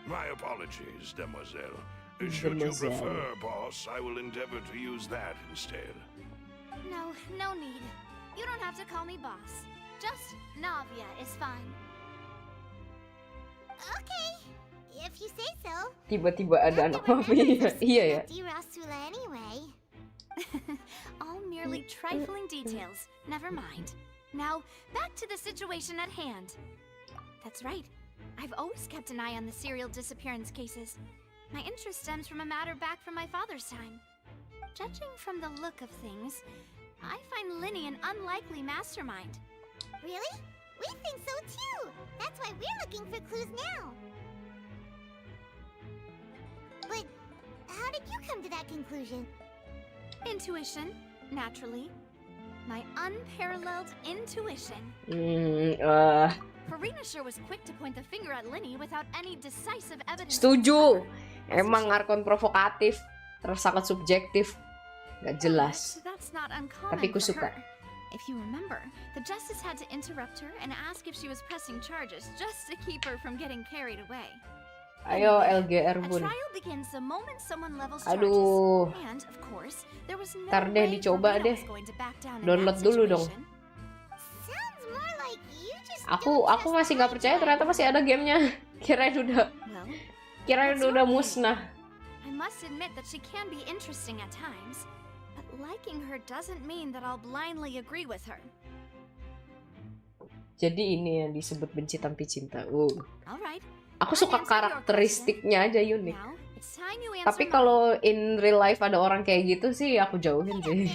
My apologies, Demoiselle. Should you prefer, boss, I will endeavor to use that instead. No need. You don't have to call me boss. Just Navia is fine. Okay, if you say so. Tiba-tiba ada anak mafia. Iya ya. Di Rosula anyway. All merely trifling details. Never mind. Now, back to the situation at hand. That's right. I've always kept an eye on the serial disappearance cases. My interest stems from a matter back from my father's time. Judging from the look of things, I find Linny an unlikely mastermind. Really? We think so too. That's why we're looking for clues now. But how did you come to that conclusion? Intuition, naturally. My unparalleled intuition. Farina sure was quick to point the finger at Linny without any decisive evidence. Setuju. Emang Arkon provokatif, terus sangat subjektif, gak jelas. That's not uncommon Tapi ku for suka. her. If you remember, the justice had to interrupt her and ask if she was pressing charges just to keep her from getting carried away. Ayo LGR A bun. trial begins the moment someone levels Aduh. charges. And of course, there was no Ntar deh way dicoba Farina deh. was going to back down in Download that dulu dong. situation. Sounds more like you just Aku masih nggak percaya ternyata masih ada gamenya. Kirain udah musnah. I must admit that she can be interesting at times, but liking her doesn't mean that I'll blindly agree with her. Jadi ini yang disebut benci tanpa cinta. Alright. Aku suka karakteristiknya aja unik. Now, it's time you answer Tapi mine. kalau in real life ada orang kayak gitu sih aku jauhin sih.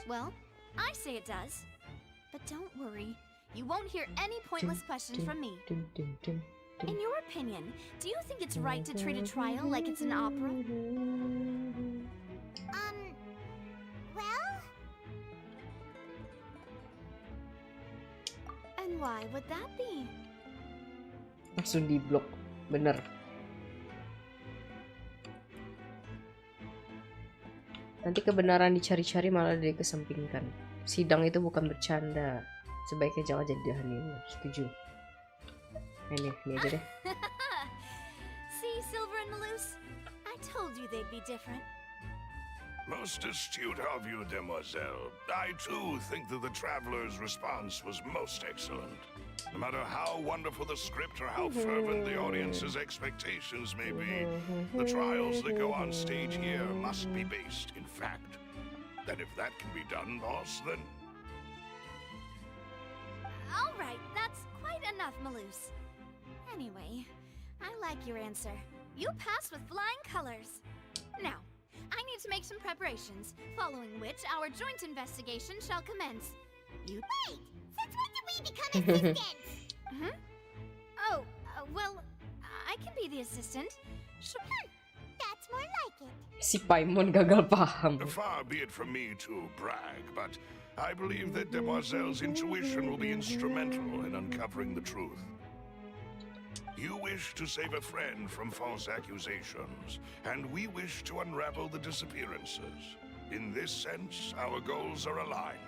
Well, I say it does. But don't worry. You won't hear any pointless questions from me. In your opinion, do you think it's right to treat a trial like it's an opera? Well? And why would that be? Langsung di blok, bener. Nanti kebenaran dicari-cari malah dikesampingkan. Sidang itu bukan bercanda. Sebaiknya jangan jadi honeymoon. Setuju. Ini aja deh. See, Silver and Maloose? I told you they'd be different. Most astute of you, demoiselle. I too think that the traveler's response was most excellent. No matter how wonderful the script or how fervent the audience's expectations may be, the trials that go on stage here must be based in fact. And if that can be done, boss, then... All right, that's quite enough, Maloose. Anyway, I like your answer. You passed with flying colors. Now, I need to make some preparations, following which our joint investigation shall commence. You... Wait! Since when did we become assistants? Oh, well, I can be the assistant. Sure. That's more like it. Si Paimon gagal paham. Far be it from me to brag, but I believe that Demoiselle's intuition will be instrumental in uncovering the truth. You wish to save a friend from false accusations, and we wish to unravel the disappearances. In this sense, our goals are aligned.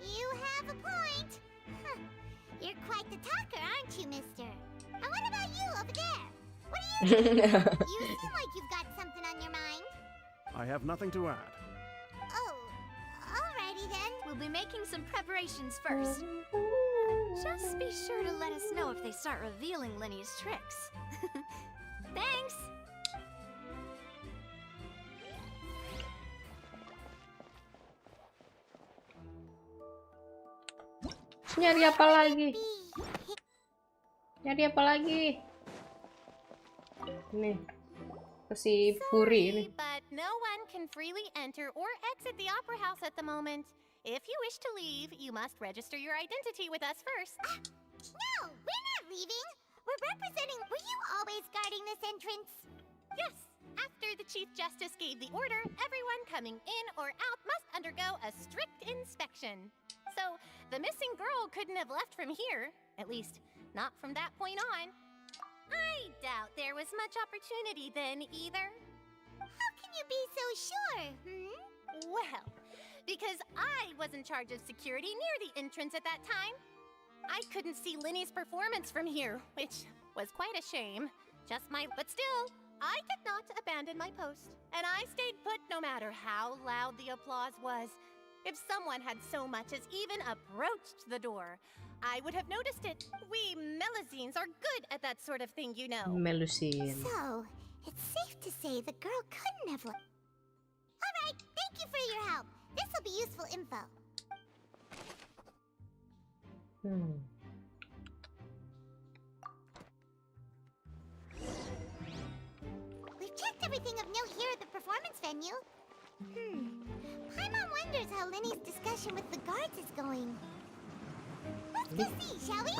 You have a point. Huh. You're quite the talker, aren't you, mister? And what about you over there? What do you think? You seem like you've got something on your mind. I have nothing to add. Oh, alrighty then. We'll be making some preparations first. Just be sure to let us know if they start revealing Linny's tricks. Thanks! Nyari apa lagi? Nyari apa lagi? Nih, si Puri ini. But no one can freely enter or exit the opera house at the moment. If you wish to leave, you must register your identity with us first. No, we're not leaving. We're representing... Were you always guarding this entrance? Yes. After the Chief Justice gave the order, everyone coming in or out must undergo a strict inspection. So, the missing girl couldn't have left from here. At least, not from that point on. I doubt there was much opportunity then, either. How can you be so sure, Well, because I was in charge of security near the entrance at that time. I couldn't see Linny's performance from here, which was quite a shame. But still, I did not abandon my post. And I stayed put no matter how loud the applause was. If someone had so much as even approached the door, I would have noticed it. We Melusines are good at that sort of thing, you know. Melusine. So, it's safe to say the girl couldn't have left. Alright, thank you for your help. This will be useful info. We've checked everything of note here at the performance venue. Paimon wonders how Linny's discussion with the guards is going. Let's go see, shall we?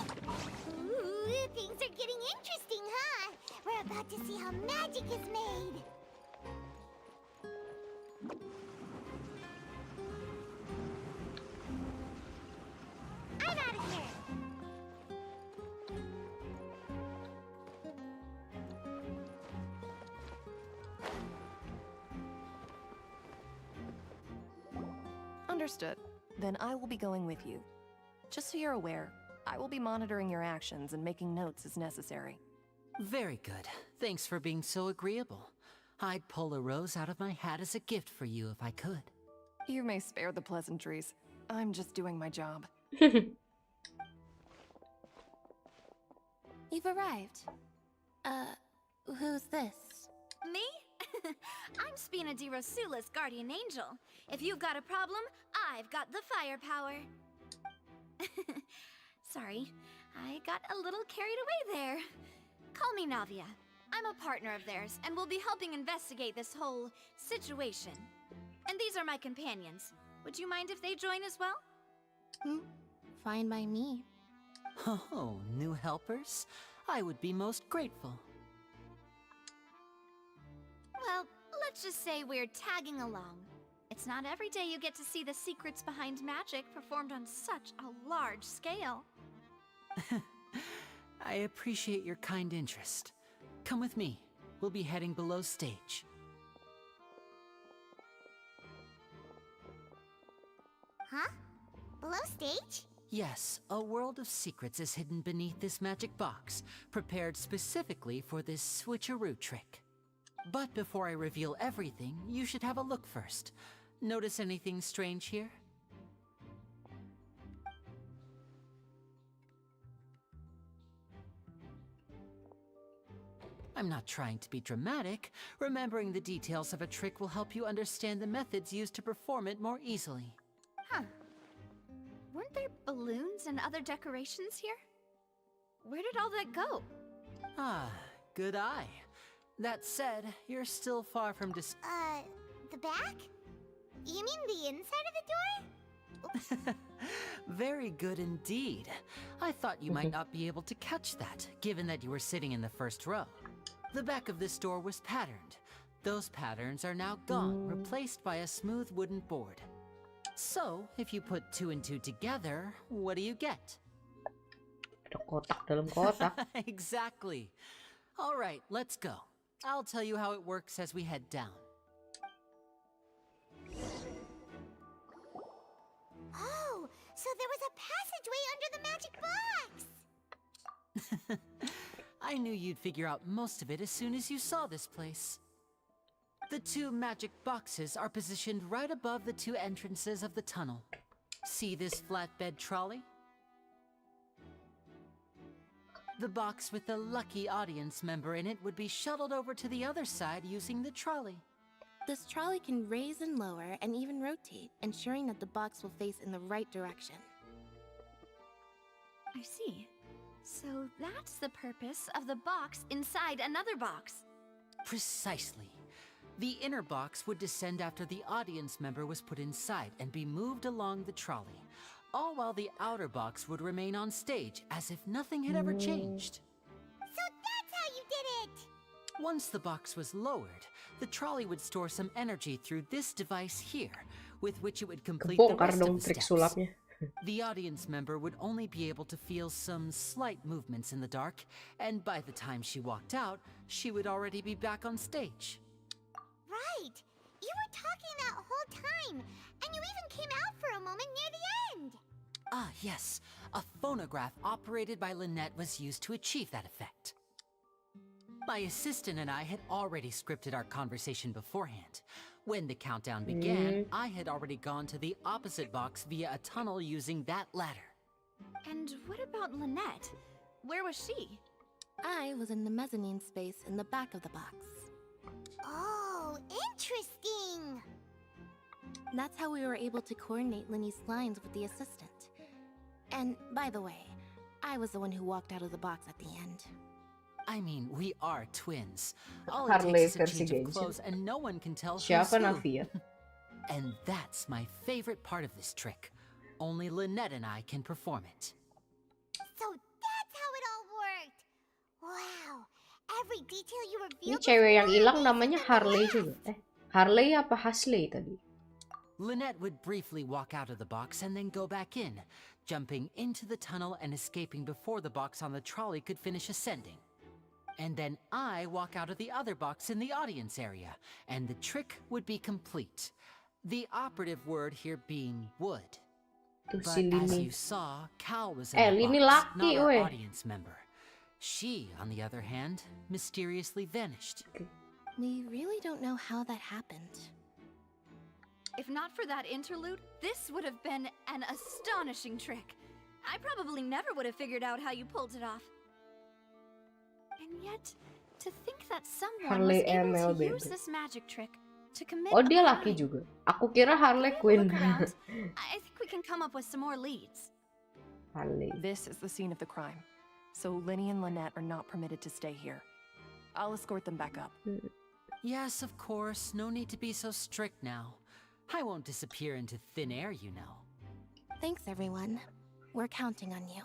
Ooh, things are getting interesting, huh? We're about to see how magic is made. I'm out of here. Understood. Then I will be going with you. Just so you're aware, I will be monitoring your actions and making notes as necessary. Very good. Thanks for being so agreeable. I'd pull a rose out of my hat as a gift for you if I could. You may spare the pleasantries. I'm just doing my job. You've arrived. Who's this? Me? I'm Spina di Rosula's guardian angel. If you've got a problem, I've got the firepower. Sorry, I got a little carried away there. Call me Navia. I'm a partner of theirs, and will be helping investigate this whole situation. And these are my companions. Would you mind if they join as well? fine by me. Oh, new helpers? I would be most grateful. Well, let's just say we're tagging along. It's not every day you get to see the secrets behind magic performed on such a large scale. I appreciate your kind interest. Come with me. We'll be heading below stage. Huh? Below stage? Yes, a world of secrets is hidden beneath this magic box, prepared specifically for this switcheroo trick. But before I reveal everything, you should have a look first. Notice anything strange here? I'm not trying to be dramatic. Remembering the details of a trick will help you understand the methods used to perform it more easily. Huh. Weren't there balloons and other decorations here? Where did all that go? Ah, good eye. That said, you're still far from The back? You mean the inside of the door? Very good indeed. I thought you might not be able to catch that, given that you were sitting in the first row. The back of this door was patterned. Those patterns are now gone, replaced by a smooth wooden board. So, if you put 2 and 2 together, what do you get? Kotak dalam kotak. Exactly. All right, let's go. I'll tell you how it works as we head down. Oh, so there was a passageway under the magic box! I knew you'd figure out most of it as soon as you saw this place. The 2 magic boxes are positioned right above the 2 entrances of the tunnel. See this flatbed trolley? The box with the lucky audience member in it would be shuttled over to the other side using the trolley. This trolley can raise and lower and even rotate, ensuring that the box will face in the right direction. I see. So that's the purpose of the box inside another box. Precisely. The inner box would descend after the audience member was put inside and be moved along the trolley, all while the outer box would remain on stage as if nothing had ever changed. So that's how you did it! Once the box was lowered, the trolley would store some energy through this device here, with which it would complete the Kebongkar rest dong of the trik steps. sulapnya. The audience member would only be able to feel some slight movements in the dark, and by the time she walked out, she would already be back on stage. Right! You were talking that whole time, and you even came out for a moment near the end! Ah, yes. A phonograph operated by Lynette was used to achieve that effect. My assistant and I had already scripted our conversation beforehand. When the countdown began, I had already gone to the opposite box via a tunnel using that ladder. And what about Lynette? Where was she? I was in the mezzanine space in the back of the box. Oh, interesting! That's how we were able to coordinate Linny's lines with the assistant. And, by the way, I was the one who walked out of the box at the end. I mean, we are twins. All it Harley takes is a versi change of Genshin. clothes and no one can tell who's Siapa who. Navia? And that's my favorite part of this trick. Only Lynette and I can perform it. So that's how it all worked! Wow! Every detail you Ini revealed cewek yang was hilang more namanya amazing than Harley the juga. last. Harley apa Hasley tadi? Lynette would briefly walk out of the box and then go back in, jumping into the tunnel and escaping before the box on the trolley could finish ascending. And then I walk out of the other box in the audience area, and the trick would be complete. The operative word here being would. Tuh But si as Lini. you saw, Cal was in Eh, the Lini box, laki, not our weh. audience member. She, on the other hand, mysteriously vanished. We really don't know how that happened. If not for that interlude, this would have been an astonishing trick. I probably never would have figured out how you pulled it off. And yet, to think that someone Harley was able ML, to baby. use this magic trick to commit Oh, a dia laki crime. juga. Aku kira Harley Quinn. Look around. I think we can come up with some more leads. Harley. This is the scene of the crime, so Linny and Lynette are not permitted to stay here. I'll escort them back up. Yes, of course. No need to be so strict now. I won't disappear into thin air, you know. Thanks, everyone. We're counting on you.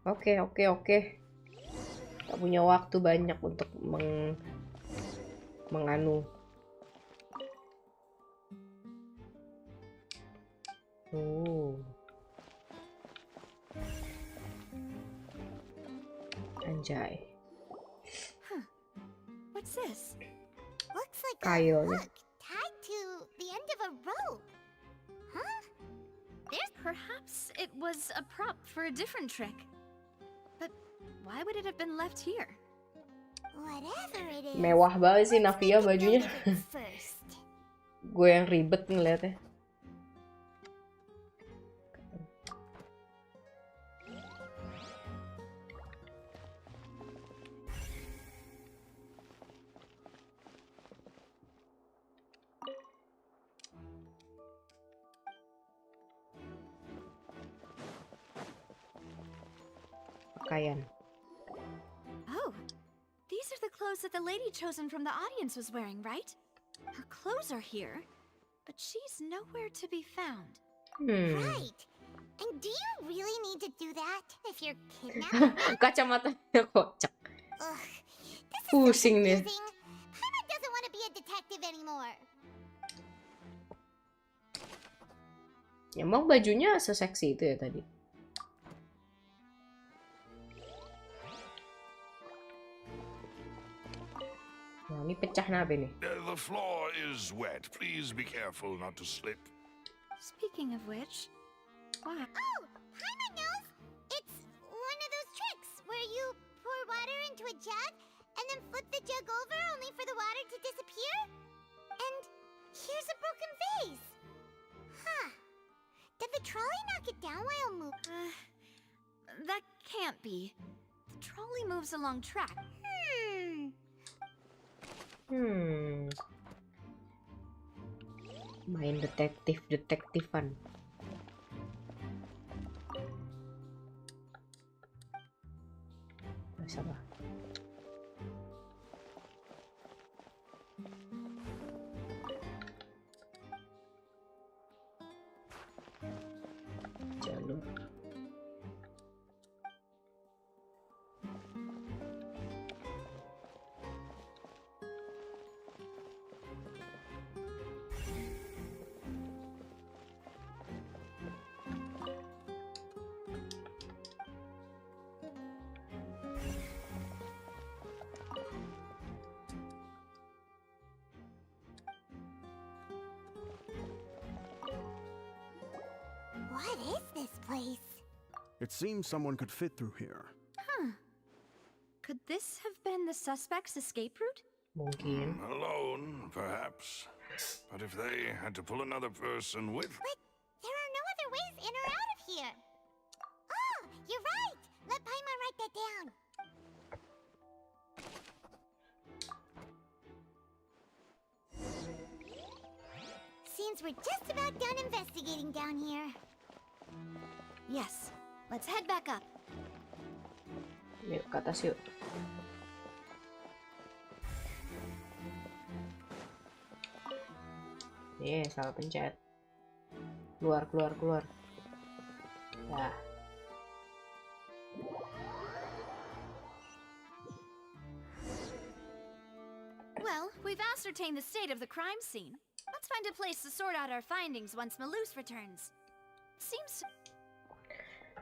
Oke. Gak punya waktu banyak untuk menganu. Anjay. What's this? Looks like Kail. a hook tied to the end of a rope. Huh? Perhaps it was a prop for a different trick. But why would it have been left here? Whatever it is. Mewah banget sih Navia bajunya. Gue yang ribet ngeliatnya. Pakaian. Oh, these are the clothes that the lady chosen from the audience was wearing, right? Her clothes are here, but she's nowhere to be found. Right. And do you really need to do that if you're kidnapped? Kacamatanya kocak. Ugh, this is Pusing so nih. confusing. Paimon doesn't want to be a detective anymore. Emang bajunya seseksi itu ya tadi? Nah, ini pecah nabe nih. The floor is wet. Please be careful not to slip. Speaking of which, wow. Oh, Paimon knows. It's one of those tricks where you pour water into a jug and then flip the jug over only for the water to disappear. And here's a broken vase. Huh. Did the trolley knock it down while moving? That can't be. The trolley moves along track. Main detektifan. Salah. Jalur. What is this place? It seems someone could fit through here. Could this have been the suspect's escape route? Mungkin. Alone, perhaps. But if they had to pull another person with... But there are no other ways in or out of here. Oh, you're right. Let Paimon write that down. Seems we're just about done investigating down here. Yes. Let's head back up. Yuk, ke atas yuk. Salah pencet. Keluar. Nah. Well, we've ascertained the state of the crime scene. Let's find a place to sort out our findings once Malus returns. Seems...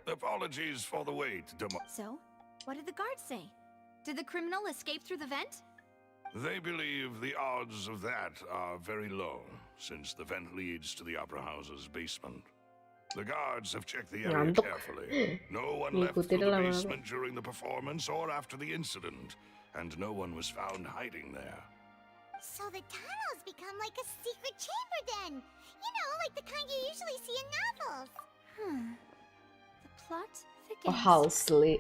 Apologies for the wait, So, what did the guards say? Did the criminal escape through the vent? They believe the odds of that are very low, since the vent leads to the Opera House's basement. The guards have checked the area carefully. No one left through the basement during the performance or after the incident, and no one was found hiding there. So the tunnels become like a secret chamber then. You know, like the kind you usually see in novels. The plot thickens. Oh,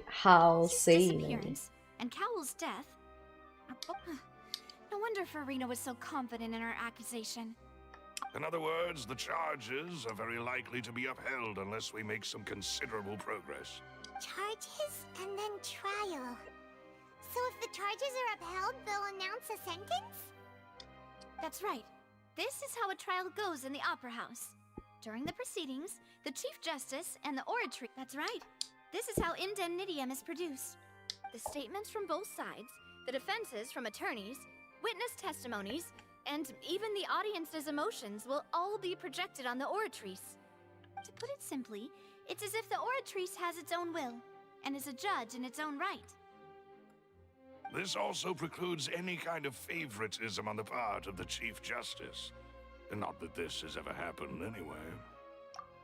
Halsey. Disappearance and Cowell's death. No wonder Farina was so confident in her accusation. In other words, the charges are very likely to be upheld unless we make some considerable progress. Charges and then trial. So if the charges are upheld, they'll announce a sentence? That's right. This is how a trial goes in the Opera House. During the proceedings, the Chief Justice and the oratory... That's right. This is how indemnitium is produced. The statements from both sides, the defenses from attorneys, witness testimonies, and even the audience's emotions will all be projected on the oratrice. To put it simply, it's as if the oratrice has its own will, and is a judge in its own right. This also precludes any kind of favoritism on the part of the Chief Justice. Not that this has ever happened anyway.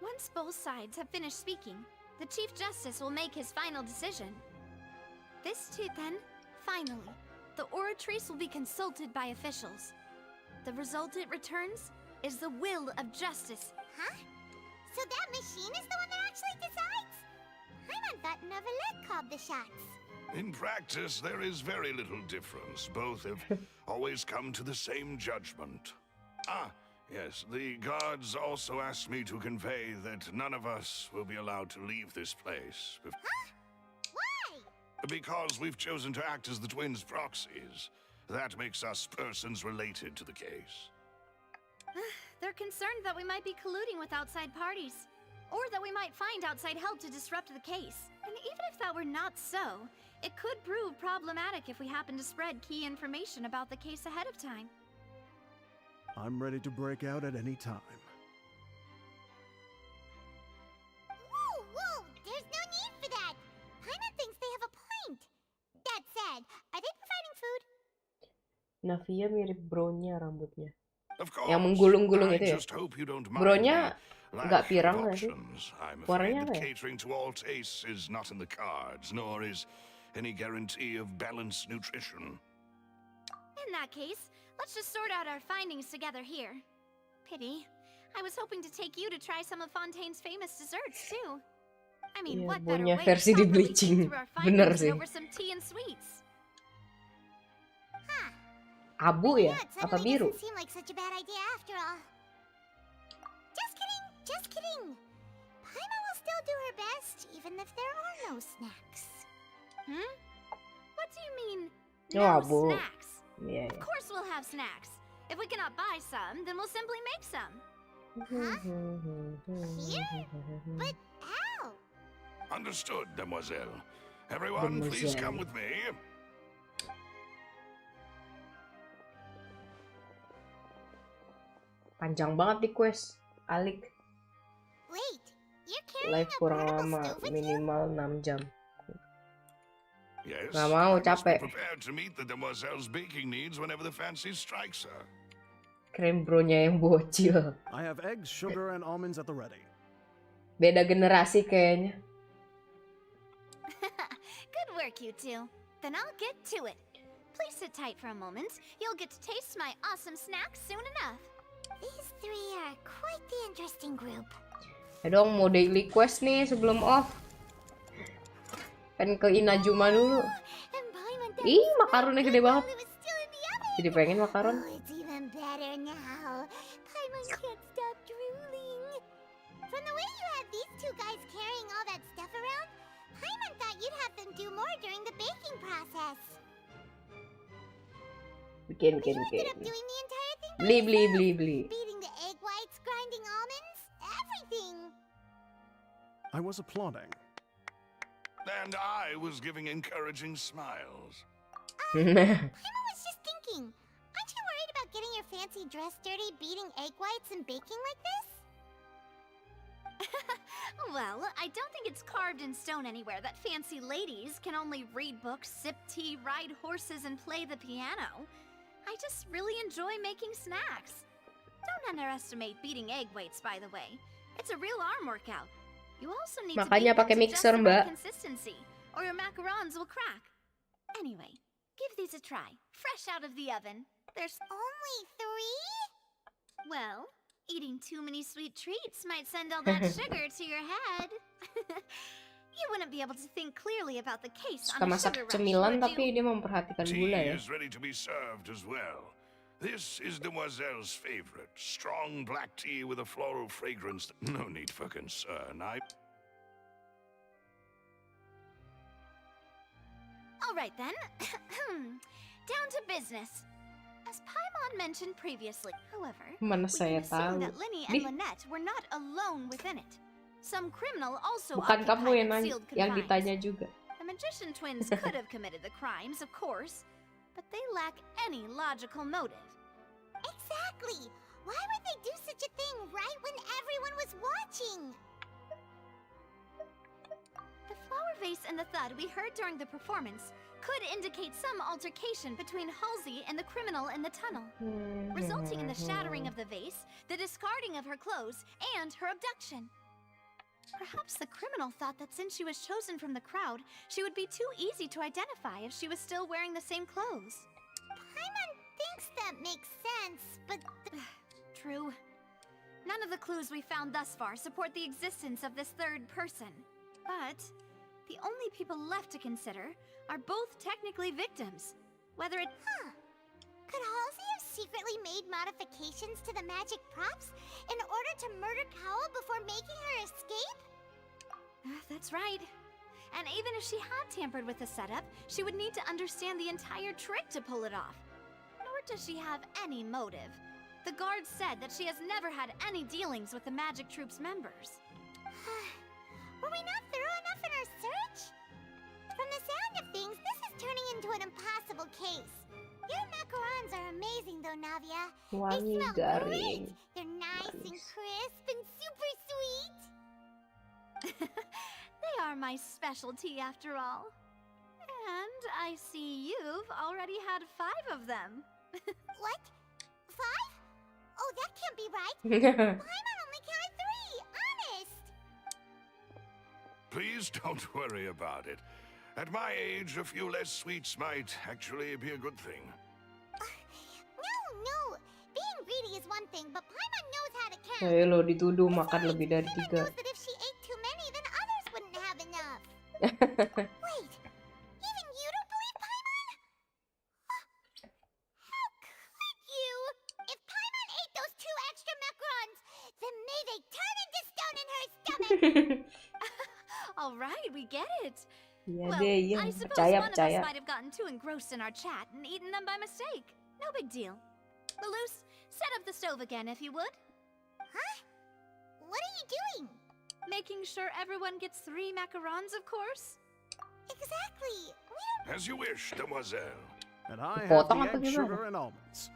Once both sides have finished speaking, the Chief Justice will make his final decision. Then, finally, the oratrice will be consulted by officials. The result it returns is the will of justice. Huh? So that machine is the one that actually decides? Paimon thought Novelet called the shots. In practice, there is very little difference. Both have always come to the same judgment. Ah, yes, the guards also asked me to convey that none of us will be allowed to leave this place. Huh? Why? Because we've chosen to act as the twins' proxies. That makes us persons related to the case. They're concerned that we might be colluding with outside parties, or that we might find outside help to disrupt the case. And even if that were not so, it could prove problematic if we happen to spread key information about the case ahead of time. I'm ready to break out at any time. Whoa! There's no need for that! Paimon thinks they have a point. That said, are they providing food? Navia mirip bronya rambutnya. Of course, Yang menggulung-gulung I itu ya. just hope you don't mind Bronya the nggak lack of pirang nggak sih? options. I'm Warnanya afraid that apa ya? catering to all tastes is not in the cards, nor is any guarantee of balanced nutrition. In that case, let's just sort out our findings together here. Pity. I was hoping to take you to try some of Fontaine's famous desserts, too. I mean, Iya, what better Bronya way versi to di properly bleaching. think through our Bener findings sih. than over some tea and sweets? Abu ya? That Apa suddenly biru? doesn't seem like such a bad idea after all. Just kidding! Paimon will still do her best, even if there are no snacks. What do you mean, Oh, no Abu. snacks? Iya, Of iya. course we'll have snacks. If we cannot buy some, then we'll simply make some. But how? Understood, Demoiselle. Everyone, please come with me. Panjang banget di quest. Alik. Wait, you're carrying Live a kurang portable lama, stove with you? minimal 6 jam. Yes, Nggak mau, I must be capek. prepared to meet the Demoiselle's baking needs whenever the fancy strikes her. Keren bronya yang bocil. I have eggs, sugar, and almonds at the ready. Beda generasi kayaknya. Good work, you two. Then I'll get to it. Please sit tight for a moment. You'll get to taste my awesome snacks soon enough. These three are quite the interesting group. Ya dong, mau daily quest nih sebelum off. Pengen ke Inajuma dulu. Ih, makaronnya gede banget. Jadi pengen makaron. Oh, it's even better now. Paimon can't stop drooling. From the way you had these two guys carrying all that stuff around, Paimon thought you'd have them do more during the baking process. Bikin. Doing the entire thing by Beli. beating the egg whites, grinding almonds, everything. I was applauding. And I was giving encouraging smiles. Paimon was just thinking, aren't you worried about getting your fancy dress dirty beating egg whites and baking like this? Well, I don't think it's carved in stone anywhere that fancy ladies can only read books, sip tea, ride horses, and play the piano. I just really enjoy making snacks. Don't underestimate beating egg whites, by the way. It's a real arm workout. You also need Makanya to beat pakai them to just mixer, the right Mbak. consistency, or your macarons will crack. Anyway, give these a try, fresh out of the oven. There's only 3? Well, eating too many sweet treats might send all that sugar to your head. You wouldn't be able to think clearly about the case Suka on a masak sugar rush, cemilan would tapi you? dia memperhatikan Tea gula ya. is ready to be served as well. This is Demoiselle's favorite. Strong black tea with a floral fragrance. No need for concern. All right then. Down to business. As Paimon mentioned previously, however, Mana we can saya assume tahu. that Linny and Di, Lynette were not alone within it. Some criminal also bukan kamu occupied yang its nanya, sealed yang confines. ditanya juga. The magician twins could have committed the crimes, of course, but they lack any logical motive. Exactly! Why would they do such a thing right when everyone was watching? The flower vase and the thud we heard during the performance could indicate some altercation between Halsey and the criminal in the tunnel, resulting in the shattering of the vase, the discarding of her clothes, and her abduction. Perhaps the criminal thought that since she was chosen from the crowd, she would be too easy to identify if she was still wearing the same clothes. Paimon thinks that makes sense, but... True. None of the clues we found thus far support the existence of this third person. But the only people left to consider are both technically victims. Whether it... Could Halsey have secretly made modifications to the magic props in order to murder Cowell before making her escape? That's right. And even if she had tampered with the setup, she would need to understand the entire trick to pull it off. Nor does she have any motive. The guard said that she has never had any dealings with the magic troop's members. Were we not thorough enough in our search? From the sound of things, this is turning into an impossible case. Your macarons are amazing though, Navia. They Wangi smell garing. great. They're nice and crisp and super sweet. They are my specialty after all. And I see you've already had 5 of them. What? 5? Oh, that can't be right. Paimon only counted 3, honest. Please don't worry about it. At my age, a few less sweets might actually be a good thing. No. Being greedy is one thing, but Paimon knows how to count. Lo dituduh makan lebih dari 3. Knows that if she ate too many, then others wouldn't have enough. Wait, even you don't believe Paimon? How could you? If Paimon ate those 2 extra macarons, then may they turn into stone in her stomach. All right, we get it. Iya Well, deh, iya. I suppose Percaya, one of us percaya. might have gotten too engrossed in our chat and eaten them by mistake. No big deal. Lelouch, set up the stove again if you would. Huh? What are you doing? Making sure everyone gets 3 macarons, of course. Exactly. As you wish, demoiselle. And I have Potong the apa egg, gimana? sugar, and almonds.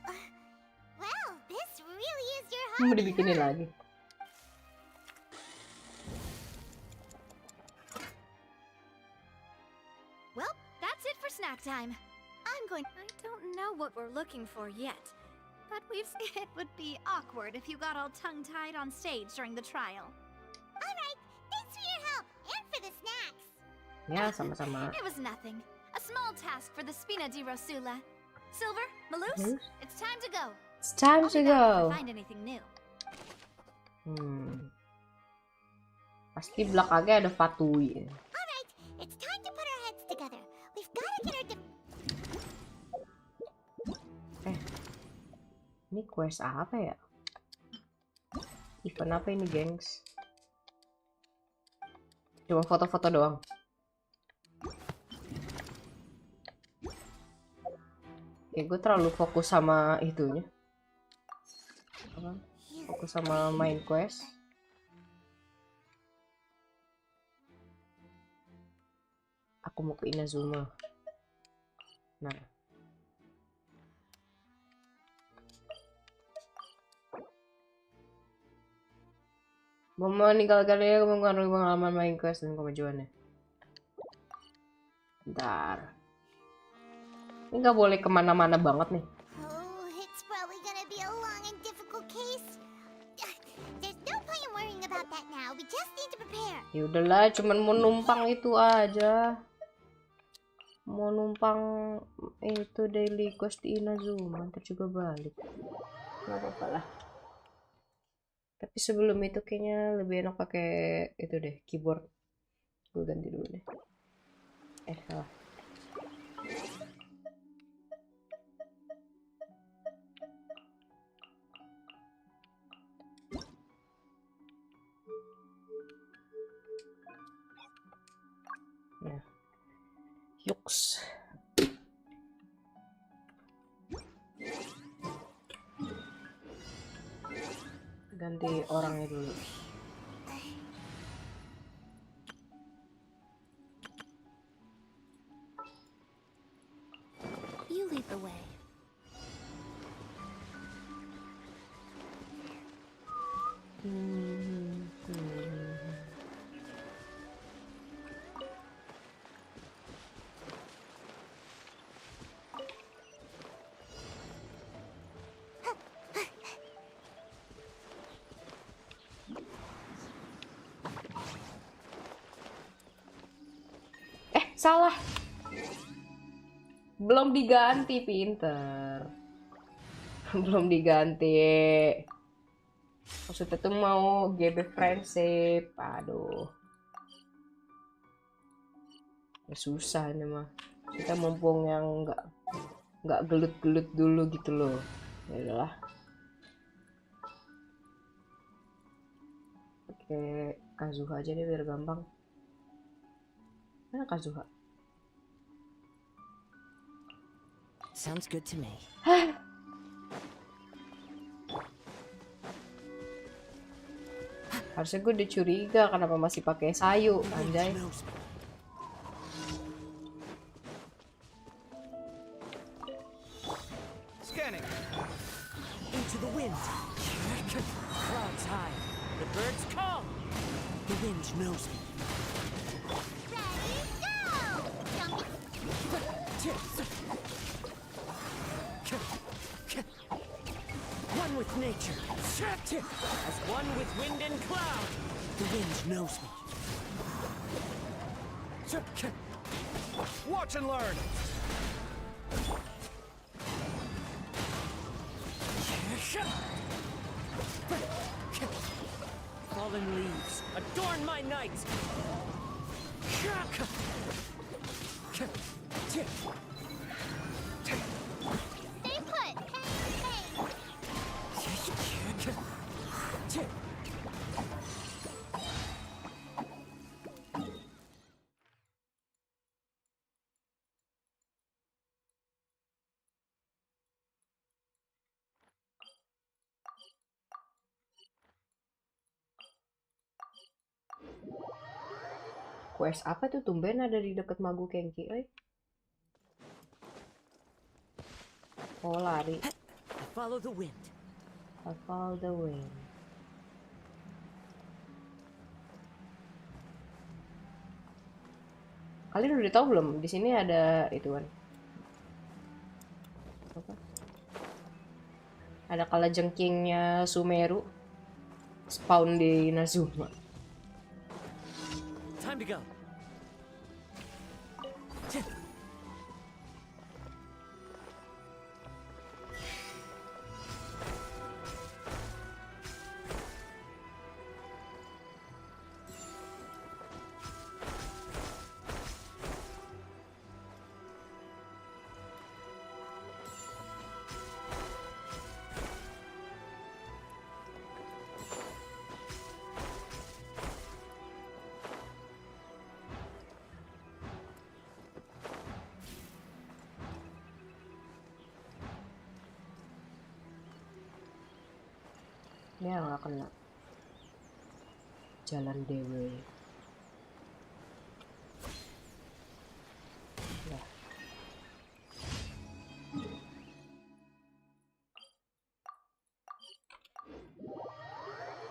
Well, this really is your Mau hobby, dibikinin huh? lagi. Well, that's it for snack time. I don't know what we're looking for yet, but it would be awkward if you got all tongue-tied on stage during the trial. All right, thanks for your help and for the snacks. Ya, sama-sama. It was nothing. A small task for the Spina di Rosula. Silver, Maloose, it's time to go. It's time I'll to be back if go. I find anything new. Pasti belakangnya ada Fatui. All right, it's time to put our heads together. We've got to get our Ini quest apa ya? Event apa ini, gengs? Cuma foto-foto doang. Ya, gue terlalu fokus sama itunya. Apa? Fokus sama main quest. Aku mau ke Inazuma. Nah. Meninggalkan dia mengaruhi pengalaman main quest dan kemajuannya. Bentar. Ini nggak boleh kemana-mana banget nih. Oh, it's probably gonna be a long and difficult case. There's no point in worrying about that now. We just need to prepare. Ya udahlah, cuman mau numpang itu aja. Mau numpang itu daily quest di Inazuma, ntar juga balik. Nggak apa-apa lah. Tapi sebelum itu kayaknya lebih enak pakai itu deh, keyboard. Gue ganti dulu deh. Salah. Nah. Yuks. Ganti orangnya dulu. You lead the way. Salah. Belum diganti, pinter. Belum diganti. Maksudnya tuh mau GB friendship. Aduh. Ya, susah ini mah. Kita mumpung yang nggak gelut-gelut dulu gitu loh. Ya udahlah. Oke, Kazuha aja deh biar gampang. Mana Kazuha? Sounds good to me. Harusnya gue udah curiga kenapa masih pakai sayu, anjay. Scanning. Into the wind. Clouds high. The birds call. The wind knows me. One with nature, as one with wind and cloud. The wind knows me. Watch and learn. Fallen leaves adorn my night. Stay put. Quest apa tuh tumben ada di deket Magu Kenki, Oh, lari. Follow the wind. I follow the wind. Kalian udah tahu belum? Di sini ada ituan. Apa? Ada kalajengkingnya Sumeru spawn di Inazuma. Time to go. Dia nggak kena jalan dewe. Ya.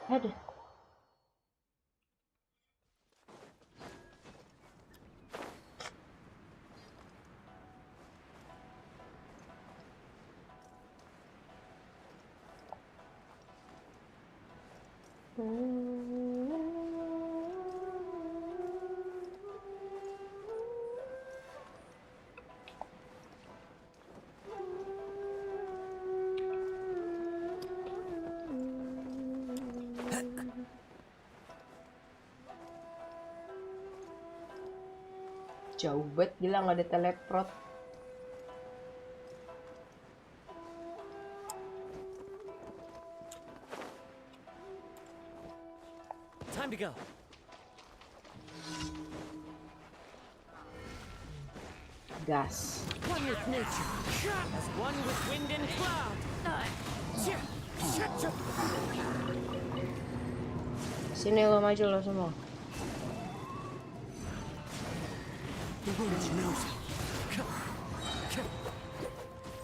Aduh. Jauh banget, gila nggak ada teleport. Time to go. Gas. One with nature, as one with wind and cloud. Sini lo maju lo semua. The wind knows me.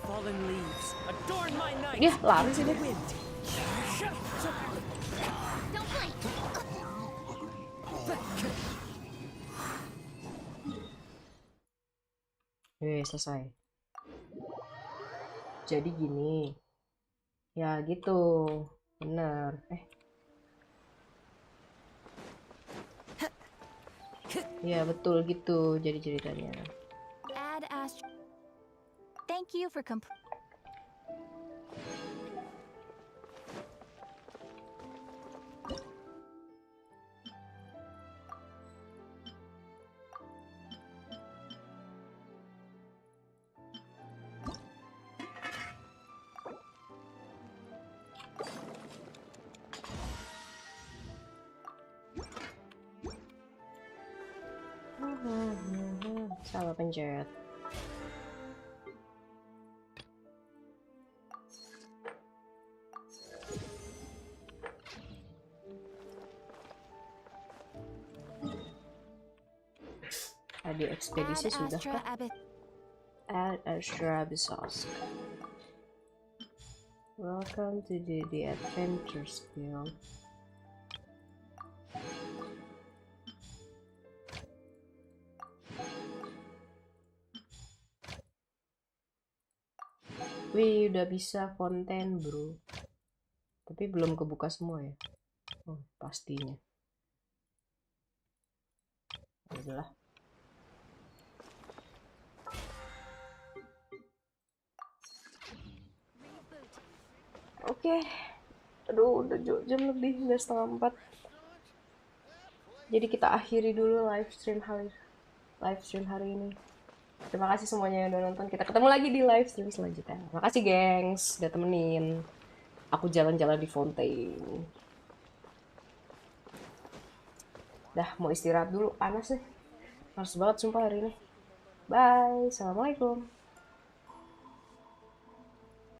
Fallen leaves adorn my night. Ya, lari sih dia. Don't blink. Selesai. Jadi gini. Ya gitu. Bener. Ya betul gitu jadi ceritanya. Add Thank you for Salah pencet. Ada ekspedisi sudah kah? Add extra resource. Welcome to the adventure skill. Wih, udah bisa konten bro, tapi belum kebuka semua ya. Oh, pastinya. Adalah. Oke. Aduh, udah jam lebih, udah 3:30. Jadi kita akhiri dulu live stream hari ini. Terima kasih semuanya yang udah nonton. Kita ketemu lagi di live stream selanjutnya. Makasih gengs, udah temenin aku jalan-jalan di Fontaine. Dah mau istirahat dulu, panas nih. Panas banget sumpah hari ini. Bye, assalamualaikum.